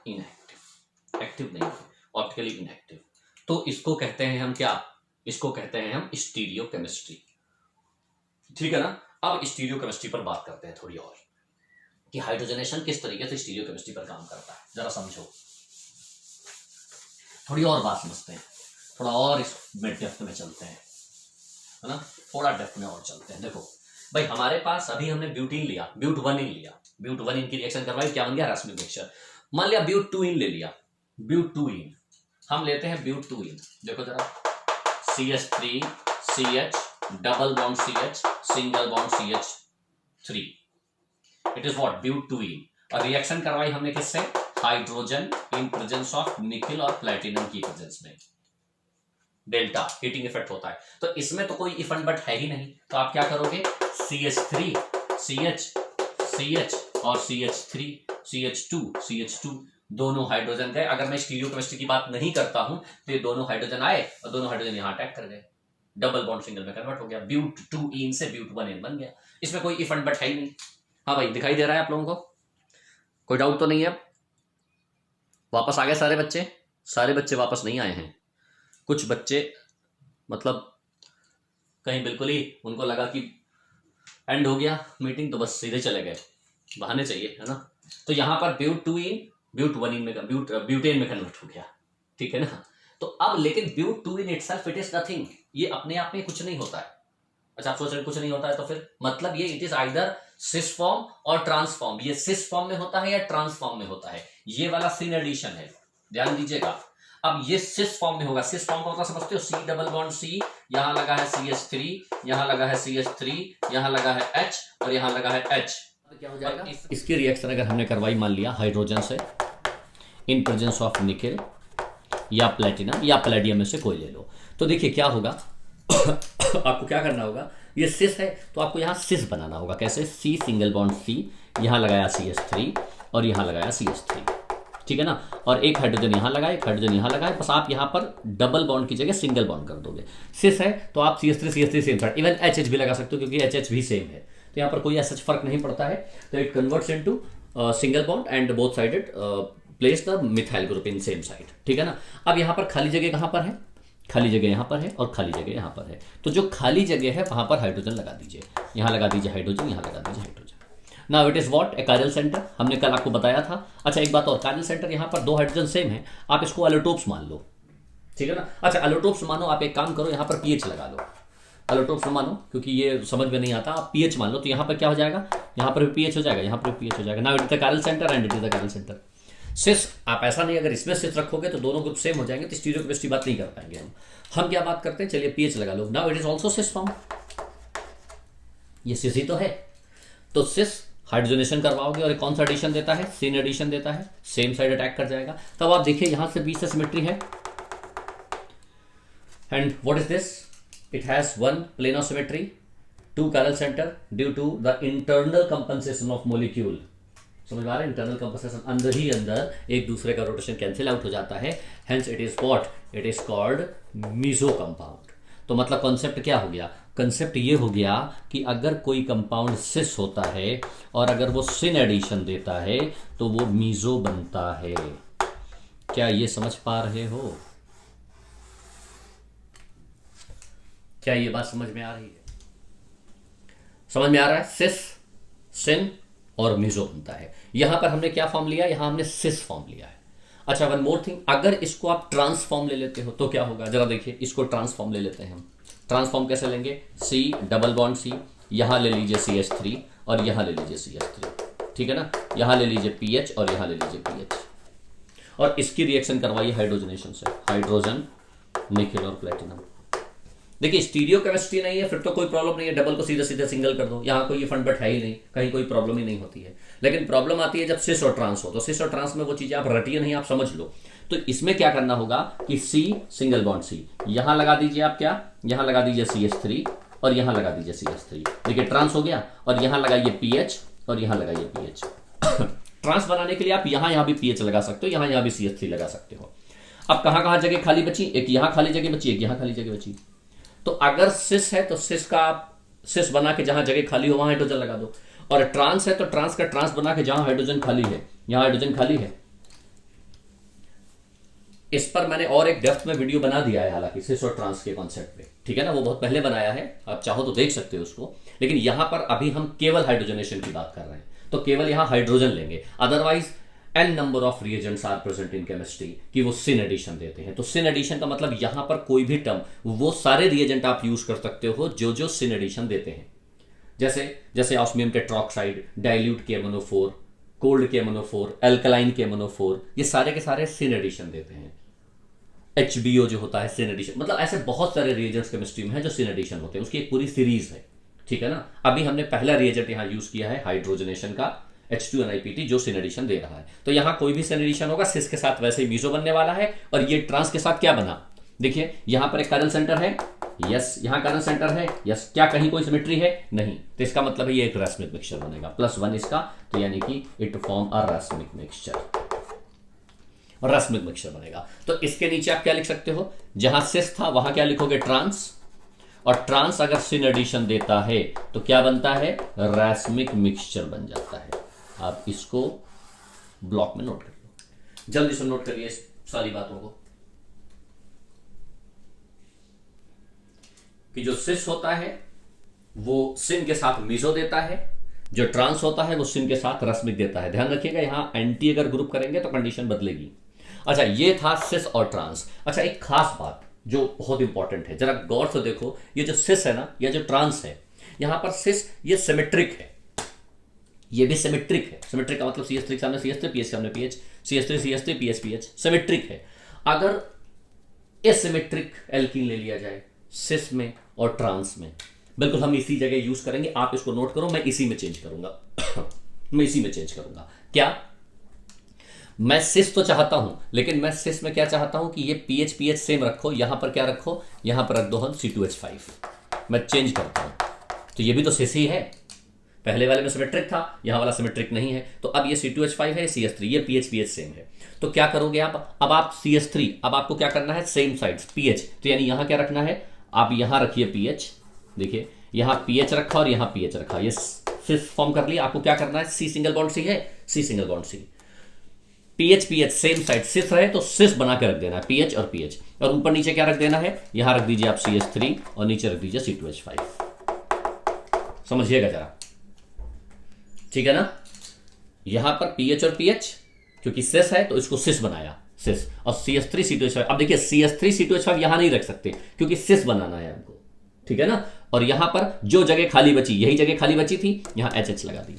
इनएक्टिव। एक्टिव नहीं, ऑप्टिकली इनएक्टिव। तो इसको कहते हैं हम क्या, इसको कहते हैं हम स्टीरियोकेमिस्ट्री, ठीक है ना। अब स्टीरियोकेमिस्ट्री पर बात करते हैं थोड़ी और, कि हाइड्रोजनेशन किस तरीके से स्टीरियोकेमिस्ट्री पर काम करता है, जरा समझो। थोड़ी और बात समझते हैं, थोड़ा और इस डेप्थ में चलते हैं, है ना, थोड़ा डेप्थ में और चलते हैं। देखो भाई, हमारे पास अभी हमने ब्यूटीन लिया, ब्यूट-1-इन लिया, ब्यूट-1-इन की रिएक्शन करवाई, क्या बन गया, रैस्मिक मिक्सचर। मान लिया ब्यूट-2-इन ले लिया, ब्यूट-2-इन हम लेते हैं, ब्यूट-2-इन। देखो जरा, CH3 CH double bond CH single bond CH3, it is what, ब्यूट-2-इन। और रिएक्शन करवाई हमने किससे, hydrogen in presence of nickel और प्लेटिनम की प्रेजेंस में, डेल्टा हीटिंग इफेक्ट होता है। तो इसमें तो कोई इफेक्ट बट है ही नहीं, तो आप क्या करोगे, CH3 CH CH और CH3 CH2 CH2 दोनों हाइड्रोजन गए। अगर मैं स्टीरियोकेमिस्ट्री की बात नहीं करता हूं तो ये दोनों हाइड्रोजन आए और दोनों हाइड्रोजन यहां अटैक कर गए, डबल बॉन्ड सिंगल में कन्वर्ट हो गया, ब्यूट-2-इन से ब्यूट-1-इन बन गया। इसमें कोई इफेक्ट बट है ही नहीं। हाँ भाई, दिखाई दे रहा है आप लोगों को, कोई डाउट तो नहीं है। अब वापस आ गए सारे बच्चे, सारे बच्चे वापस नहीं आए हैं। कुछ बच्चे मतलब कहीं बिल्कुल ही उनको लगा कि एंड हो गया मीटिंग, तो बस सीधे चले गए, बहाने चाहिए, है ना। तो यहां पर ब्यूट-2-इन ब्यूट-1-इन में ब्यूटेन में कन्वर्ट हो गया, ठीक है ना। तो अब लेकिन ब्यूट-2-इन इटसेल्फ इट इज नथिंग, ये अपने आप में कुछ नहीं होता है। अच्छा, आप सोच रहे कुछ नहीं होता है, तो फिर मतलब ये it is either cis form और ट्रांस फॉर्म। ये सिस फॉर्म में होता है या ट्रांस फॉर्म में होता है, ये वाला सिन एडिशन है, ध्यान दीजिएगा। अब ये सिस फॉर्म में होगा, सिस फॉर्म का मतलब समझते हो, C डबल बॉन्ड C, यहां लगा है CH3, यहां लगा है CH3, यहां लगा है H और यहां लगा है H। तो क्या हो जाएगा, इसकी रिएक्शन अगर हमने करवाई, मान लिया हाइड्रोजन से इन प्रेजेंस ऑफ निकेल या प्लेटिनम या प्लेडियम में से कोई ले लो, तो देखिए क्या होगा। आपको क्या करना होगा, ये सिस है तो आपको यहाँ सिस बनाना होगा। कैसे, C सिंगल बॉन्ड C, यहाँ लगाया CH3 और यहाँ लगाया CH3, ठीक है ना। और एक हाइड्रोजन यहाँ लगाए, एक हाइड्रोजन यहाँ लगाए, बस आप यहाँ पर डबल बॉन्ड की जगह सिंगल बॉन्ड कर दोगे। सिस है तो आप CH3 same side, even HH भी लगा सकते हो क्योंकि HH भी सेम है, तो यहाँ पर कोई ऐसा फर्क नहीं पड़ता है। तो it converts into single bond and both sided place the methyl group in same side, ठीक है ना। अब यहाँ पर खाली जगह कहाँ पर है, खाली जगह यहाँ पर है और खाली जगह यहाँ पर है। तो जो खाली जगह है वहां पर हाइड्रोजन लगा दीजिए, यहाँ लगा दीजिए हाइड्रोजन, यहाँ लगा दीजिए hydrogen. Now it is what, A chiral centre, हमने कल आपको बताया था। अच्छा एक बात और, कायरल सेंटर यहाँ पर दो हाइड्रोजन सेम है, आप इसको एलोटोप्स मान लो, ठीक है ना। अच्छा एलोटोप्स मानो, आप एक काम करो, यहाँ पर पीएच लगा लो, एलोटोप्स मानो, क्योंकि ये समझ में नहीं आता, आप पीएच मान लो, तो यहाँ पर क्या हो जाएगा, यहाँ पर भी पीएच हो जाएगा, यहाँ पर भी पीएच हो जाएगा। Now it is the chiral centre and it is the chiral centre. Cis आप ऐसा नहीं, अगर इसमें सिस रखोगे तो दोनों ग्रुप सेम हो जाएंगे, तो स्टीरियोकेमिस्ट्री बात नहीं कर पाएंगे हम क्या बात करते हैं, चलिए पीएच लगा लो। Now it is also cis form, ये सिस ही तो है। तो सिस हाइड्रोजनेशन करवाओगे और कौन सा एडिशन देता है, सिन एडिशन देता है, सेम साइड अटैक कर जाएगा। तब आप देखिए यहाँ से बीच से सिमेट्री है, And what is this? It has one plane of symmetry, two chiral center due to the internal compensation of molecule. समझ में आ रहा है? इंटरनल कंपनसेशन, अंदर ही अंदर एक दूसरे का रोटेशन कैंसिल आउट हो जाता है, hence it is what, it is called meso compound. तो मतलब कॉन्सेप्ट क्या हो गया? कंसेप्ट ये हो गया कि अगर कोई कंपाउंड सिस होता है और अगर वो सिन एडिशन देता है तो वो मीजो बनता है। क्या ये समझ पा रहे हो? क्या ये बात समझ में आ रही है? समझ में आ रहा है? सिस, सिन और मीजो बनता है। यहां पर हमने क्या फॉर्म लिया? यहां हमने सिस फॉर्म लिया है। अच्छा, वन मोर थिंग, अगर इसको आप ट्रांसफॉर्म ले लेते हो तो क्या होगा? जरा देखिए, इसको ट्रांसफॉर्म ले लेते हैं हम। ट्रांसफॉर्म कैसे लेंगे? सी डबल बॉन्ड सी, यहां ले लीजिए CH3 और यहां ले लीजिए CH3, ठीक है ना? यहां ले लीजिए PH और यहां ले लीजिए PH, और इसकी रिएक्शन करवाइए हाइड्रोजनेशन से, हाइड्रोजन, निकेल और प्लेटिनम। देखिए, स्टीरियो केमिस्ट्री नहीं है फिर तो कोई प्रॉब्लम नहीं है, डबल को सीधे सीधे सिंगल कर दो, यहाँ कोई ये फंड बट है ही नहीं, कहीं कोई प्रॉब्लम ही नहीं होती है। लेकिन प्रॉब्लम आती है जब सिस और ट्रांस हो, तो सिस और ट्रांस में वो चीजें आप रटिए नहीं, आप समझ लो। तो इसमें क्या करना होगा कि C सिंगल बॉन्ड C, यहां लगा दीजिए आप, क्या यहां लगा दीजिए CH3 और यहां लगा दीजिए CH3, देखिए ट्रांस हो गया, और यहां लगाइए PH और यहां लगाइए PH। ट्रांस बनाने के लिए आप यहां भी PH लगा सकते हो, यहां भी CH3 लगा सकते हो। अब कहां जगह खाली बची? एक यहां खाली जगह बची, एक यहां खाली जगह बची। तो अगर सिस है तो सिस का आप सिस बना के जहां जगह खाली हो वहां हाइड्रोजन लगा दो, और ट्रांस है तो ट्रांस का ट्रांस बना के जहां हाइड्रोजन खाली है यहां हाइड्रोजन खाली है। इस पर मैंने और एक डेप्थ में वीडियो बना दिया है, हालांकि सिस और ट्रांस के कॉन्सेप्ट पे, ठीक है ना? वो बहुत पहले बनाया है, आप चाहो तो देख सकते हो उसको। लेकिन यहां पर अभी हम केवल हाइड्रोजनेशन की बात कर रहे हैं, तो केवल यहां हाइड्रोजन लेंगे। Otherwise n number of reagents are present in chemistry कि वो सिन एडिशन देते हैं। तो सिन एडिशन का मतलब यहां पर कोई भी टर्म, वो सारे रिएजेंट आप यूज कर सकते हो जो सिन एडिशन देते हैं। जैसे osmium tetroxide, dilute KMnO4, cold KMnO4, alkaline KMnO4, ये सारे के सारे सिन एडिशन देते हैं। HBO जो होता है सिन एडिशन, मतलब ऐसे बहुत सारे रिएजेंट्स केमिस्ट्री में है जो सिन एडिशन होते हैं, उसकी एक पूरी सीरीज है, ठीक है ना? अभी हमने पहला रिएजेंट यहां यूज किया है हाइड्रोजनेशन का, H2NiPT, जो सिन एडिशन दे रहा है। तो यहां कोई भी सिन एडिशन होगा, सिस के साथ वैसे ही मीजो बनने वाला है, और ये ट्रांस के साथ क्या बना? देखिए, यहां पर एक चिरल सेंटर है, यस, यहां चिरल सेंटर है, यस, क्या कहीं कोई सिमेट्री है? नहीं। तो इसका मतलब है ये एक रैस्मिक मिक्सचर बनेगा, +1 इसका, तो यानी कि it form a racemic mixture, racemic mixture बनेगा। तो इसके नीचे आप क्या लिख सकते हो? जहां सिस था वहां क्या लिखोगे? ट्रांस, और ट्रांस अगर सिन एडिशन देता है तो क्या बनता है? रैस्मिक मिक्सचर बन जाता है। आप इसको ब्लॉक में नोट कर लो, जल्दी से नोट करिए इस सारी बातों को, कि जो सिस होता है वो सिन के साथ मीजो देता है, जो ट्रांस होता है वो सिन के साथ रैस्मिक देता है। ध्यान रखिएगा, यहां एंटी अगर ग्रुप करेंगे तो कंडीशन बदलेगी। अच्छा, ये था सिस और ट्रांस। अच्छा, एक खास बात जो बहुत इंपॉर्टेंट है, जरा गौर से देखो, ये जो सिस है ना या जो ट्रांस है, यहां पर सिस ये सिमेट्रिक है, ये भी सिमेट्रिक है। सिमेट्रिक का मतलब CH3 के सामने CH3, PH के सामने PH, CH3 CH3 PH PH, symmetric है। अगर एसिमेट्रिक एल्कीन ले लिया जाए सिस में और ट्रांस में, बिल्कुल हम इसी जगह यूज करेंगे, आप इसको नोट करो, मैं इसी में चेंज करूंगा मैं इसी में चेंज करूंगा। क्या? मैं सिस तो चाहता हूं, लेकिन मैं सिस में क्या चाहता हूं कि ये PH PH सेम रखो, यहां पर क्या रखो? यहां पर रख दो हम C2H5। मैं चेंज करता हूं, तो ये भी तो सिस ही है, पहले वाले में सिमेट्रिक था, यहां वाला सिमेट्रिक नहीं है, तो अब ये C2H5 है, CH3, ये PH PH सेम है। तो क्या करोगे आप? अब आप CH3, अब आपको क्या करना है? सेम साइड्स PH, तो यानी यहां क्या रखना है? आप यहां रखिए PH, देखिए यहां PH रखा और यहां PH रखा, ये सिस फॉर्म कर लिया। आपको क्या करना है? C सिंगल बॉन्ड C है, C single bond C, PH PH same side, cis रहे तो सिस बना के रख देना है, PH और PH, और ऊपर नीचे क्या रख देना है? यहां रख दीजिए आप CH3 और नीचे रख दीजिए C2H5। समझिएगा जरा, ठीक है ना? यहां पर PH और PH, क्योंकि सिस है तो इसको सिस बनाया, सिस, और CH3 C2H5। अब देखिए CH3 C2H5 यहां नहीं रख सकते क्योंकि सिस बनाना है हमको, ठीक है ना? और यहां पर जो जगह खाली बची, यही जगह खाली बची थी, यहां HH लगा दी।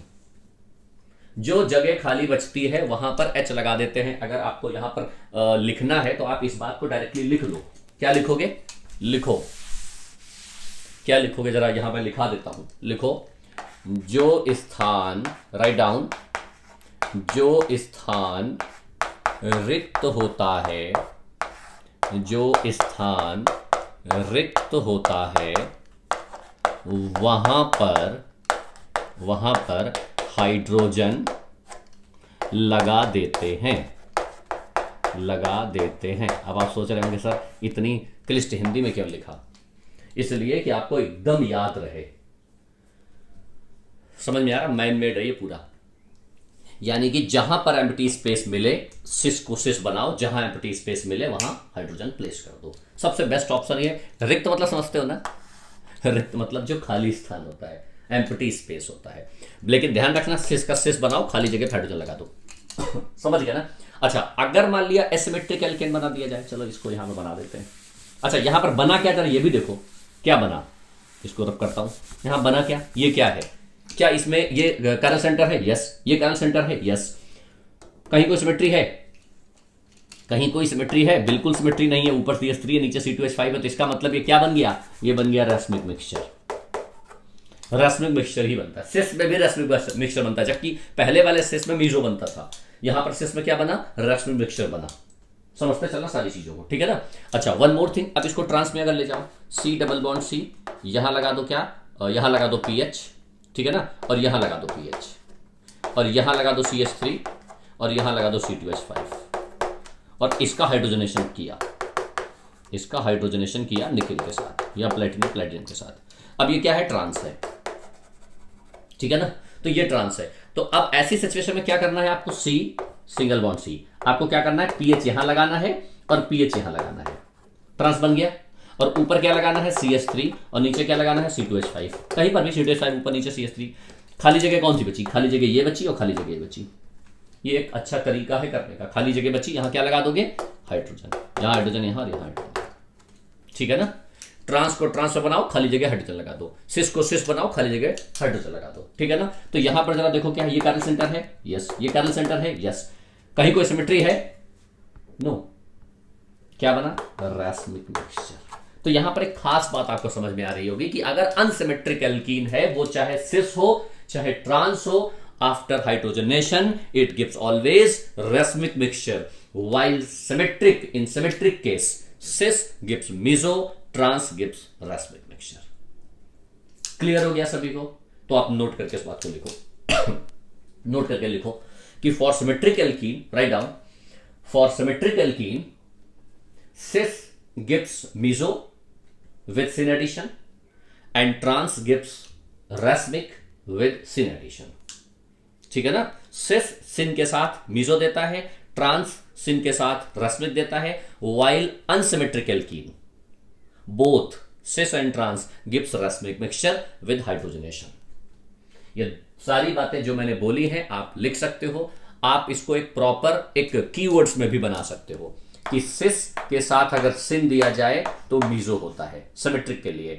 जो जगह खाली बचती है वहां पर H लगा देते हैं। अगर आपको यहां पर लिखना है तो आप इस बात को डायरेक्टली लिख लो। क्या लिखोगे? लिखो, क्या लिखोगे? जरा यहां पर लिखा देता हूं, लिखो, जो स्थान, राइट डाउन, जो स्थान रिक्त होता है, जो स्थान रिक्त होता है वहां पर हाइड्रोजन लगा देते हैं। अब आप सोच रहे होंगे सर इतनी क्लिष्ट हिंदी में क्यों लिखा? इसलिए कि आपको एकदम याद रहे। समझ में आ रहा? मैन मेड है ये पूरा। यानी कि जहां पर एम्प्टी स्पेस मिले सिस को सिस बनाओ, जहां एम्प्टी स्पेस मिले वहां हाइड्रोजन प्लेस कर दो। सबसे बेस्ट ऑप्शन ये। रिक्त मतलब समझते हो ना? रिक्त मतलब जो खाली स्थान होता है, एम्प्टी स्पेस होता है। लेकिन ध्यान रखना सिस का सिस बनाओ, खाली जगह हाइड्रोजन लगा दो। समझ गया ना? अच्छा, अगर मान लिया एसिमेट्रिक एल्केन बना दिया जाए, चलो इसको यहां पर बना देते हैं। अच्छा, यहां पर बना क्या, जरा ये भी देखो क्या बना। इसको रब करता हूं, यहां बना क्या, ये क्या है? क्या इसमें ये कैरल सेंटर है? यस। ये कैरल सेंटर है? यस। कहीं कोई सिमेट्री है? कहीं कोई सिमेट्री है? बिल्कुल सिमेट्री नहीं है। ऊपर CH3 है, नीचे C2H5 है। तो इसका मतलब ये क्या बन गया? ये बन गया रैस्मिक मिक्सचर। रैस्मिक मिक्सचर ही बनता है। सिस में भी रैस्मिक मिक्सचर बनता है, जबकि पहले वाले सिस में मीजो बनता था। यहां पर सिस में क्या बना? रैस्मिक मिक्सचर बना। समझते चलना सारी चीजों को, ठीक है ना? अच्छा, वन मोर थिंग। अब इसको ट्रांस में अगर ले जाओ, C डबल बॉन्ड C, यहां लगा दो क्या, यहां लगा दो PH, ठीक है ना? और यहां लगा दो PH, और यहां लगा दो CH3, और यहां लगा दो C2H5, और इसका हाइड्रोजनेशन किया निकेल के साथ या प्लेटिनम के साथ। अब ये क्या है? ट्रांस है, ठीक है ना? तो ये ट्रांस है। तो अब ऐसी सिचुएशन में क्या करना है आपको? C सिंगल बॉन्ड C, आपको क्या करना है? PH यहां लगाना है और PH यहां लगाना है। ट्रांस बन गया। और ऊपर क्या लगाना है? CH3, और नीचे क्या लगाना है? C2H5। कहीं पर भी C2H5 ऊपर नीचे CH3। खाली जगह कौन सी बची? खाली जगह ये बची और खाली जगह ये बची। ये एक अच्छा तरीका है करने का। खाली जगह बची, यहां क्या लगा दोगे? हाइड्रोजन। यहां हाइड्रोजन, यहां और यहां हाइड्रोजन, ठीक है ना? ट्रांस को ट्रांस बनाओ, खाली जगह हाइड्रोजन लगा दो। सिस को सिस बनाओ, खाली जगह हाइड्रोजन लगा दो, ठीक है ना? तो यहां पर जरा देखो, क्या ये कार्बन सेंटर है? यस। ये कार्बन सेंटर है? यस। कहीं कोई सिमेट्री है? नो। क्या बना? रैस्मिक मिक्सचर। तो यहां पर एक खास बात आपको समझ में आ रही होगी कि अगर अनसिमेट्रिक एल्कीन है, वो चाहे सिस हो चाहे ट्रांस हो, after hydrogenation it gives always racemic mixture, while symmetric in symmetric case cis gives meso, trans gives racemic mixture। Clear हो गया सभी को? तो आप नोट करके इस बात को लिखो। नोट करके लिखो कि for symmetric alkene, write down, for symmetric alkene cis gives meso with syn addition and trans gives racemic with syn addition, ठीक है ना? सिस सिन के साथ मीजो देता है, ट्रांस सिन के साथ रैस्मिक देता है, while unsymmetric alkene both cis and trans gives racemic mixture with hydrogenation. ये सारी बातें जो मैंने बोली हैं आप लिख सकते हो। आप इसको एक प्रॉपर एक कीवर्ड्स में भी बना सकते हो कि सिस के साथ अगर सिन दिया जाए तो मीजो होता है सिमेट्रिक के लिए,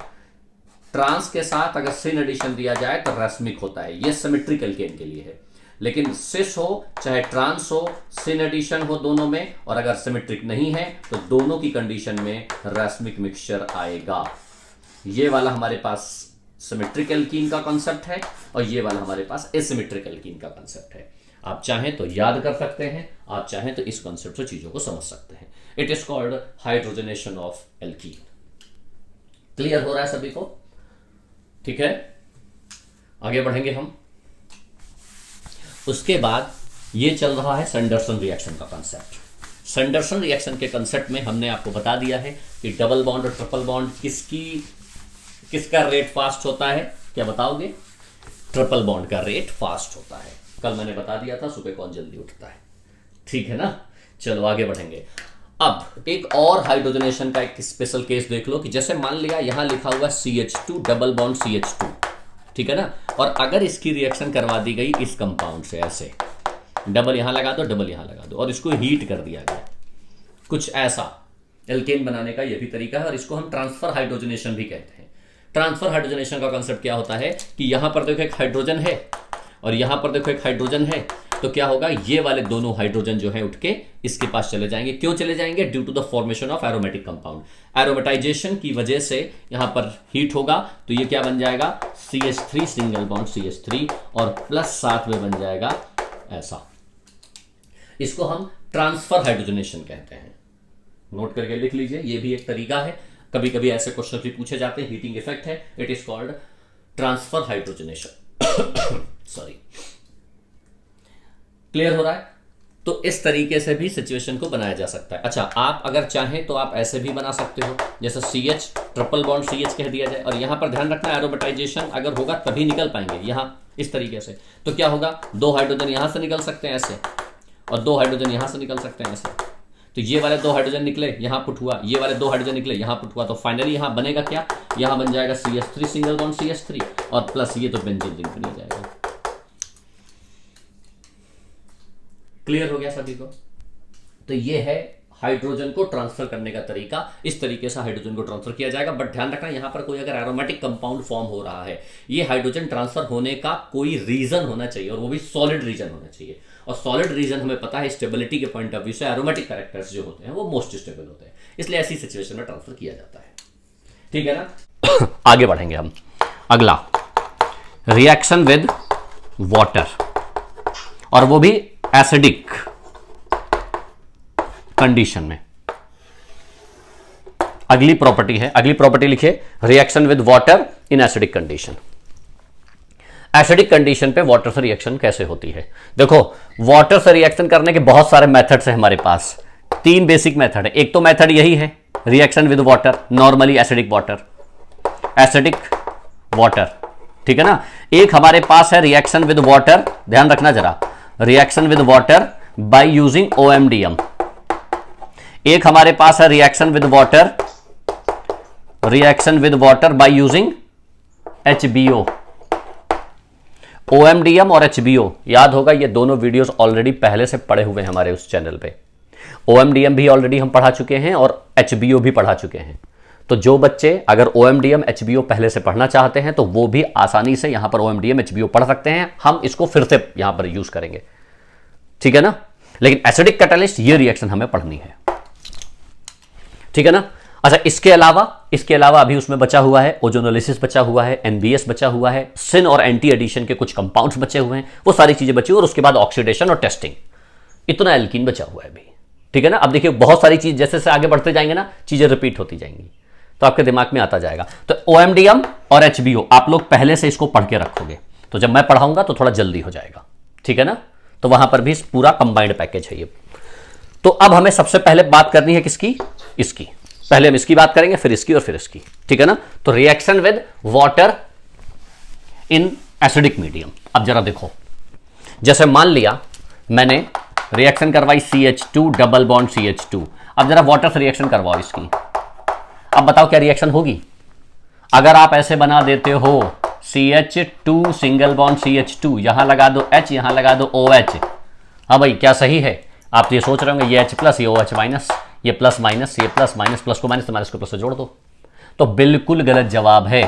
ट्रांस के साथ अगर सिन एडिशन दिया जाए तो रैस्मिक होता है। ये सिमेट्रिक एल्केन के लिए है। लेकिन सिस हो चाहे ट्रांस हो, सिन एडिशन हो दोनों में, और अगर सिमेट्रिक नहीं है तो दोनों की कंडीशन में रैस्मिक मिक्सचर आएगा। ये वाला हमारे पास सिमेट्रिक एल्कीन का कॉन्सेप्ट है और ये वाला हमारे पास एसिमेट्रिक एल्कीन का कॉन्सेप्ट है। आप चाहें तो याद कर सकते हैं, आप चाहें तो इस कॉन्सेप्ट से चीजों को समझ सकते हैं। It is called hydrogenation of alkene. Clear हो रहा है सभी को? ठीक है, आगे बढ़ेंगे हम। उसके बाद ये चल रहा है संडरसन रिएक्शन का कंसेप्ट। संडरसन रिएक्शन के कंसेप्ट में हमने आपको बता दिया है कि डबल बॉन्ड और ट्रिपल बॉन्ड किसका रेट फास्ट होता है। क्या बताओगे? ट्रिपल बॉन्ड का रेट फास्ट होता है। कल मैंने बता दिया था, सुबह कौन जल्दी उठता है, ठीक है ना? चलो आगे बढ़ेंगे। अब एक और हाइड्रोजनेशन का एक स्पेशल केस देख लो कि जैसे मान लिया यहां लिखा हुआ CH2 डबल बॉन्ड CH2, ठीक है ना? और अगर इसकी रिएक्शन करवा दी गई इस कंपाउंड से, ऐसे डबल यहां लगा दो, डबल यहां लगा दो, और इसको हीट कर दिया गया, कुछ ऐसा एल्केन बनाने का यह भी तरीका है, और इसको हम ट्रांसफर हाइड्रोजनेशन भी कहते हैं। ट्रांसफर हाइड्रोजनेशन का कंसेप्ट क्या होता है कि यहां पर देखो एक हाइड्रोजन है और यहां पर देखो एक हाइड्रोजन है, तो क्या होगा? ये वाले दोनों हाइड्रोजन जो है उठ के इसके पास चले जाएंगे। क्यों चले जाएंगे? Due to the formation of aromatic compound. Aromatisation की वजह से यहां पर हीट होगा, तो ये क्या बन जाएगा? CH3 सिंगल बॉन्ड CH3 और प्लस साथ में बन जाएगा ऐसा। इसको हम ट्रांसफर हाइड्रोजनेशन कहते हैं। नोट करके लिख लीजिए, ये भी एक तरीका है। कभी कभी ऐसे क्वेश्चन भी पूछे जाते हैं, हीटिंग इफेक्ट है, it is called transfer hydrogenation. Sorry, clear हो रहा है? तो इस तरीके से भी सिचुएशन को बनाया जा सकता है। अच्छा, आप अगर चाहें तो आप ऐसे भी बना सकते हो, जैसे CH ट्रिपल बॉन्ड CH कह दिया जाए, और यहां पर ध्यान रखना एरोमेटाइजेशन अगर होगा तभी निकल पाएंगे। यहां इस तरीके से तो क्या होगा, 2 हाइड्रोजन यहां से निकल सकते हैं ऐसे, और 2 हाइड्रोजन यहां से निकल सकते हैं ऐसे। तो ये वाले 2 हाइड्रोजन निकले, यहां पुट हुआ, ये वाले 2 हाइड्रोजन निकले, यहां पुट हुआ, तो फाइनली यहां बनेगा क्या, यहां बन जाएगा CH3 सिंगल बॉन्ड CH3 और प्लस ये तो बेंजीन रिंग बन जाएगा। क्लियर हो गया सभी को? तो ये है हाइड्रोजन को ट्रांसफर करने का तरीका, इस तरीके से हाइड्रोजन को ट्रांसफर किया जाएगा। बट ध्यान रखना, यहां पर कोई अगर एरोमेटिक कंपाउंड फॉर्म हो रहा है, ये हाइड्रोजन ट्रांसफर होने का कोई रीजन होना चाहिए, और वो भी सॉलिड रीजन होना चाहिए। और सॉलिड रीजन हमें पता है स्टेबिलिटी के पॉइंट ऑफ व्यू से एरोमेटिक कैरेक्टर्स जो होते हैं वो मोस्ट स्टेबल होते हैं, इसलिए ऐसी सिचुएशन में ट्रांसफर किया जाता है। ठीक है ना? आगे बढ़ेंगे हम। अगला, रिएक्शन विद वाटर, और वो भी एसिडिक कंडीशन में। अगली प्रॉपर्टी है, अगली प्रॉपर्टी लिखिए, reaction with water in acidic condition. Acidic condition पे वाटर से रिएक्शन कैसे होती है? देखो, वाटर से रिएक्शन करने के बहुत सारे मेथड्स हैं हमारे पास। 3 बेसिक मेथड है। एक तो मेथड यही है, reaction with water, normally acidic water, acidic water, ठीक है ना। एक हमारे पास है रिएक्शन विद वाटर, ध्यान रखना जरा, reaction with water by using OMDM। एक हमारे पास है reaction with water, reaction with water by using HBO। OMDM और HBO याद होगा, ये दोनों वीडियोस ऑलरेडी पहले से पढ़े हुए हैं हमारे उस चैनल पे। OMDM भी ऑलरेडी हम पढ़ा चुके हैं और HBO भी पढ़ा चुके हैं। तो जो बच्चे अगर OMDM HBO पहले से पढ़ना चाहते हैं तो वो भी आसानी से यहां पर OMDM HBO पढ़ सकते हैं। हम इसको फिर से यहां पर यूज करेंगे, ठीक है ना। लेकिन एसिडिक कैटालिस्ट ये रिएक्शन हमें पढ़नी है, ठीक है ना। अच्छा, इसके अलावा अभी उसमें बचा हुआ है ओजोनोलिसिस बचा हुआ है, NBS बचा हुआ है, सिन और एंटी एडिशन के कुछ कंपाउंड्स बचे हुए हैं, वो सारी चीजें बची हुई, और उसके बाद ऑक्सीडेशन और टेस्टिंग, इतना एल्कीन बचा हुआ है अभी, ठीक है ना। अब देखिए, बहुत सारी चीज जैसे जैसे आगे बढ़ते जाएंगे ना, चीजें रिपीट होती जाएंगी, तो आपके दिमाग में आता जाएगा। तो OMDM और HBO आप लोग पहले से इसको पढ़ के रखोगे, तो जब मैं पढ़ाऊंगा तो थोड़ा जल्दी हो जाएगा, ठीक है ना। तो वहां पर भी पूरा कंबाइंड पैकेज है ये। तो अब हमें सबसे पहले बात करनी है किसकी, इसकी। पहले हम इसकी बात करेंगे, फिर इसकी और फिर इसकी, ठीक है ना। तो reaction with water in acidic medium. अब जरा देखो, जैसे मान लिया मैंने रिएक्शन करवाई CH2 डबल बॉन्ड CH2। अब जरा वाटर से रिएक्शन करवाओ इसकी। अब बताओ क्या रिएक्शन होगी? अगर आप ऐसे बना देते हो CH2 सिंगल बॉन्ड CH2, यहां लगा दो H, यहां लगा दो OH। हाँ भाई, क्या सही है? आप ये सोच रहे होंगे ये H प्लस, ये OH माइनस, ये प्लस माइनस, ये प्लस माइनस, प्लस को माइनस तो माइनस को प्लस से जोड़ दो। तो बिल्कुल गलत जवाब है।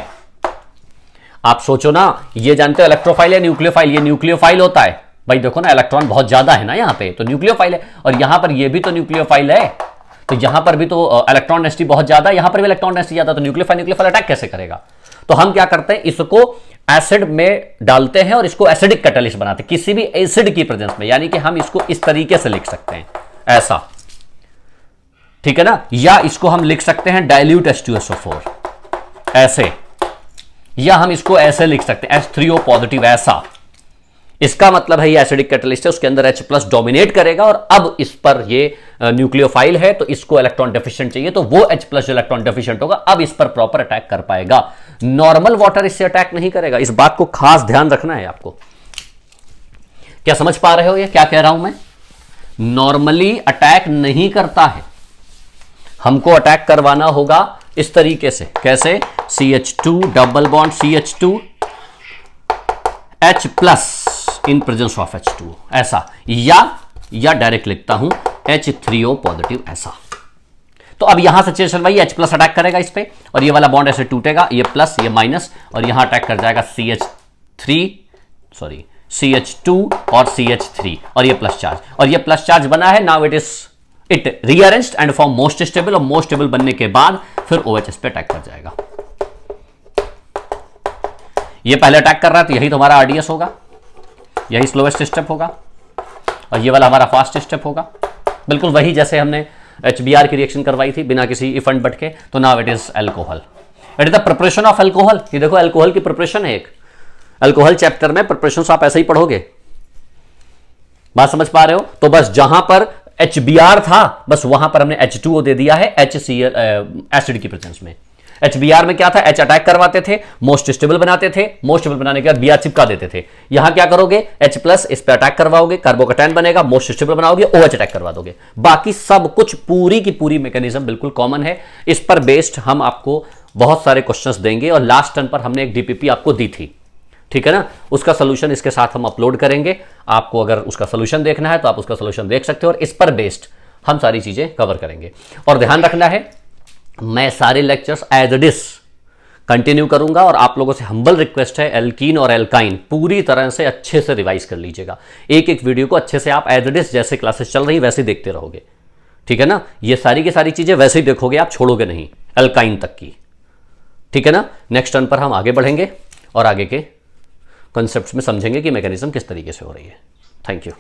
आप सोचो ना, ये जानते हो इलेक्ट्रोफाइल या न्यूक्लियोफाइल? ये न्यूक्लियोफाइल होता है भाई। देखो ना, इलेक्ट्रॉन बहुत ज्यादा है ना यहाँ पे, तो न्यूक्लियोफाइल है। और यहां पर ये भी तो न्यूक्लियोफाइल है, तो यहां पर भी तो इलेक्ट्रॉन डेंसिटी बहुत ज्यादा है, यहां पर भी इलेक्ट्रॉन डेंसिटी ज्यादा, तो न्यूक्लियोफाइल अटैक कैसे करेगा? तो हम क्या करते हैं, इसको एसिड में डालते हैं और इसको एसिडिक कैटालिस्ट बनाते हैं किसी भी एसिड की प्रेजेंस में। यानी कि हम इसको इस तरीके से लिख सकते हैं, ऐसा, ठीक है ना। या इसको हम लिख सकते हैं डाइल्यूट H2SO4 ऐसे, या हम इसको ऐसे लिख सकते हैं H3O पॉजिटिव, ऐसा। इसका मतलब है ये एसिडिक कैटालिस्ट है, उसके अंदर H प्लस डोमिनेट करेगा, और अब इस पर ये न्यूक्लियोफाइल है तो इसको इलेक्ट्रॉन डेफिशिएंट चाहिए, तो वो H प्लस जो इलेक्ट्रॉन डेफिशिएंट होगा अब इस पर प्रॉपर अटैक कर पाएगा। नॉर्मल वाटर इससे अटैक नहीं करेगा, इस बात को खास ध्यान रखना है आपको। क्या समझ पा रहे हो ये क्या कह रहा हूं मैं? नॉर्मली अटैक नहीं करता है, हमको अटैक करवाना होगा इस तरीके से। कैसे? CH2 double bond CH2 H plus in presence of H2, ऐसा। या डायरेक्ट लिखता हूं H3O पॉजिटिव, ऐसा। तो अब यहां से सिचुएशन भाई H प्लस अटैक करेगा इस पे, और ये वाला बॉन्ड ऐसे टूटेगा, ये प्लस ये माइनस, और यहां अटैक कर जाएगा CH2 और CH3, और ये प्लस चार्ज, और ये प्लस चार्ज बना है। Now it rearranged and form most stable, और मोस्ट स्टेबल बनने के बाद फिर OH पे अटैक कर जाएगा। ये पहले अटैक कर रहा है तो यही तो हमारा RDS होगा, यही स्लोएस्ट स्टेप होगा, और ये वाला हमारा फास्ट स्टेप होगा। बिल्कुल वही जैसे हमने HBr की रिएक्शन करवाई थी बिना किसी इफ एंड बट के, तो now it is alcohol. It is the preparation of alcohol. ये देखो अल्कोहल की प्रिपरेशन है एक, अल्कोहल चैप्टर में प्रिपरेशन आप ऐसे ही पढ़ोगे। बात समझ पा रहे हो? तो बस जहां पर HBr था बस वहां पर हमने H2O दे दिया है HCl एसिड की प्रेजेंस में। HBr में क्या था, H अटैक करवाते थे, मोस्ट स्टेबल बनाते थे, मोस्ट स्टेबल बनाने के बाद Br चिपका देते थे। यहां क्या करोगे, H+ इस पे अटैक करवाओगे, कार्बोकैटायन बनेगा, मोस्ट स्टेबल बनाओगे, OH अटैक करवा दोगे। बाकी सब कुछ पूरी की पूरी मैकेनिज्म बिल्कुल कॉमन है। इस पर बेस्ड हम आपको बहुत सारे क्वेश्चंस देंगे और लास्ट टर्न पर हमने एक DPP आपको दी थी, ठीक है ना, उसका सोल्यूशन इसके साथ हम अपलोड करेंगे। आपको अगर उसका सोल्यूशन देखना है तो आप उसका सोल्यूशन देख सकते हो और इस पर बेस्ड हम सारी चीजें कवर करेंगे। और ध्यान रखना है, मैं सारे lectures as it is continue करूंगा और आप लोगों से हम्बल रिक्वेस्ट है, एल्कीन और एल्काइन पूरी तरह से अच्छे से रिवाइज कर लीजिएगा। एक एक वीडियो को अच्छे से आप एज इट इज जैसे क्लासेस चल रही वैसे देखते रहोगे, ठीक है ना। ये सारी की सारी चीजें वैसे ही देखोगे, आप छोड़ोगे नहीं, एल्काइन तक की, ठीक है ना। नेक्स्ट टर्न पर हम आगे बढ़ेंगे और आगे के कॉन्सेप्ट्स में समझेंगे कि मैकेनिज्म किस तरीके से हो रही है। Thank you.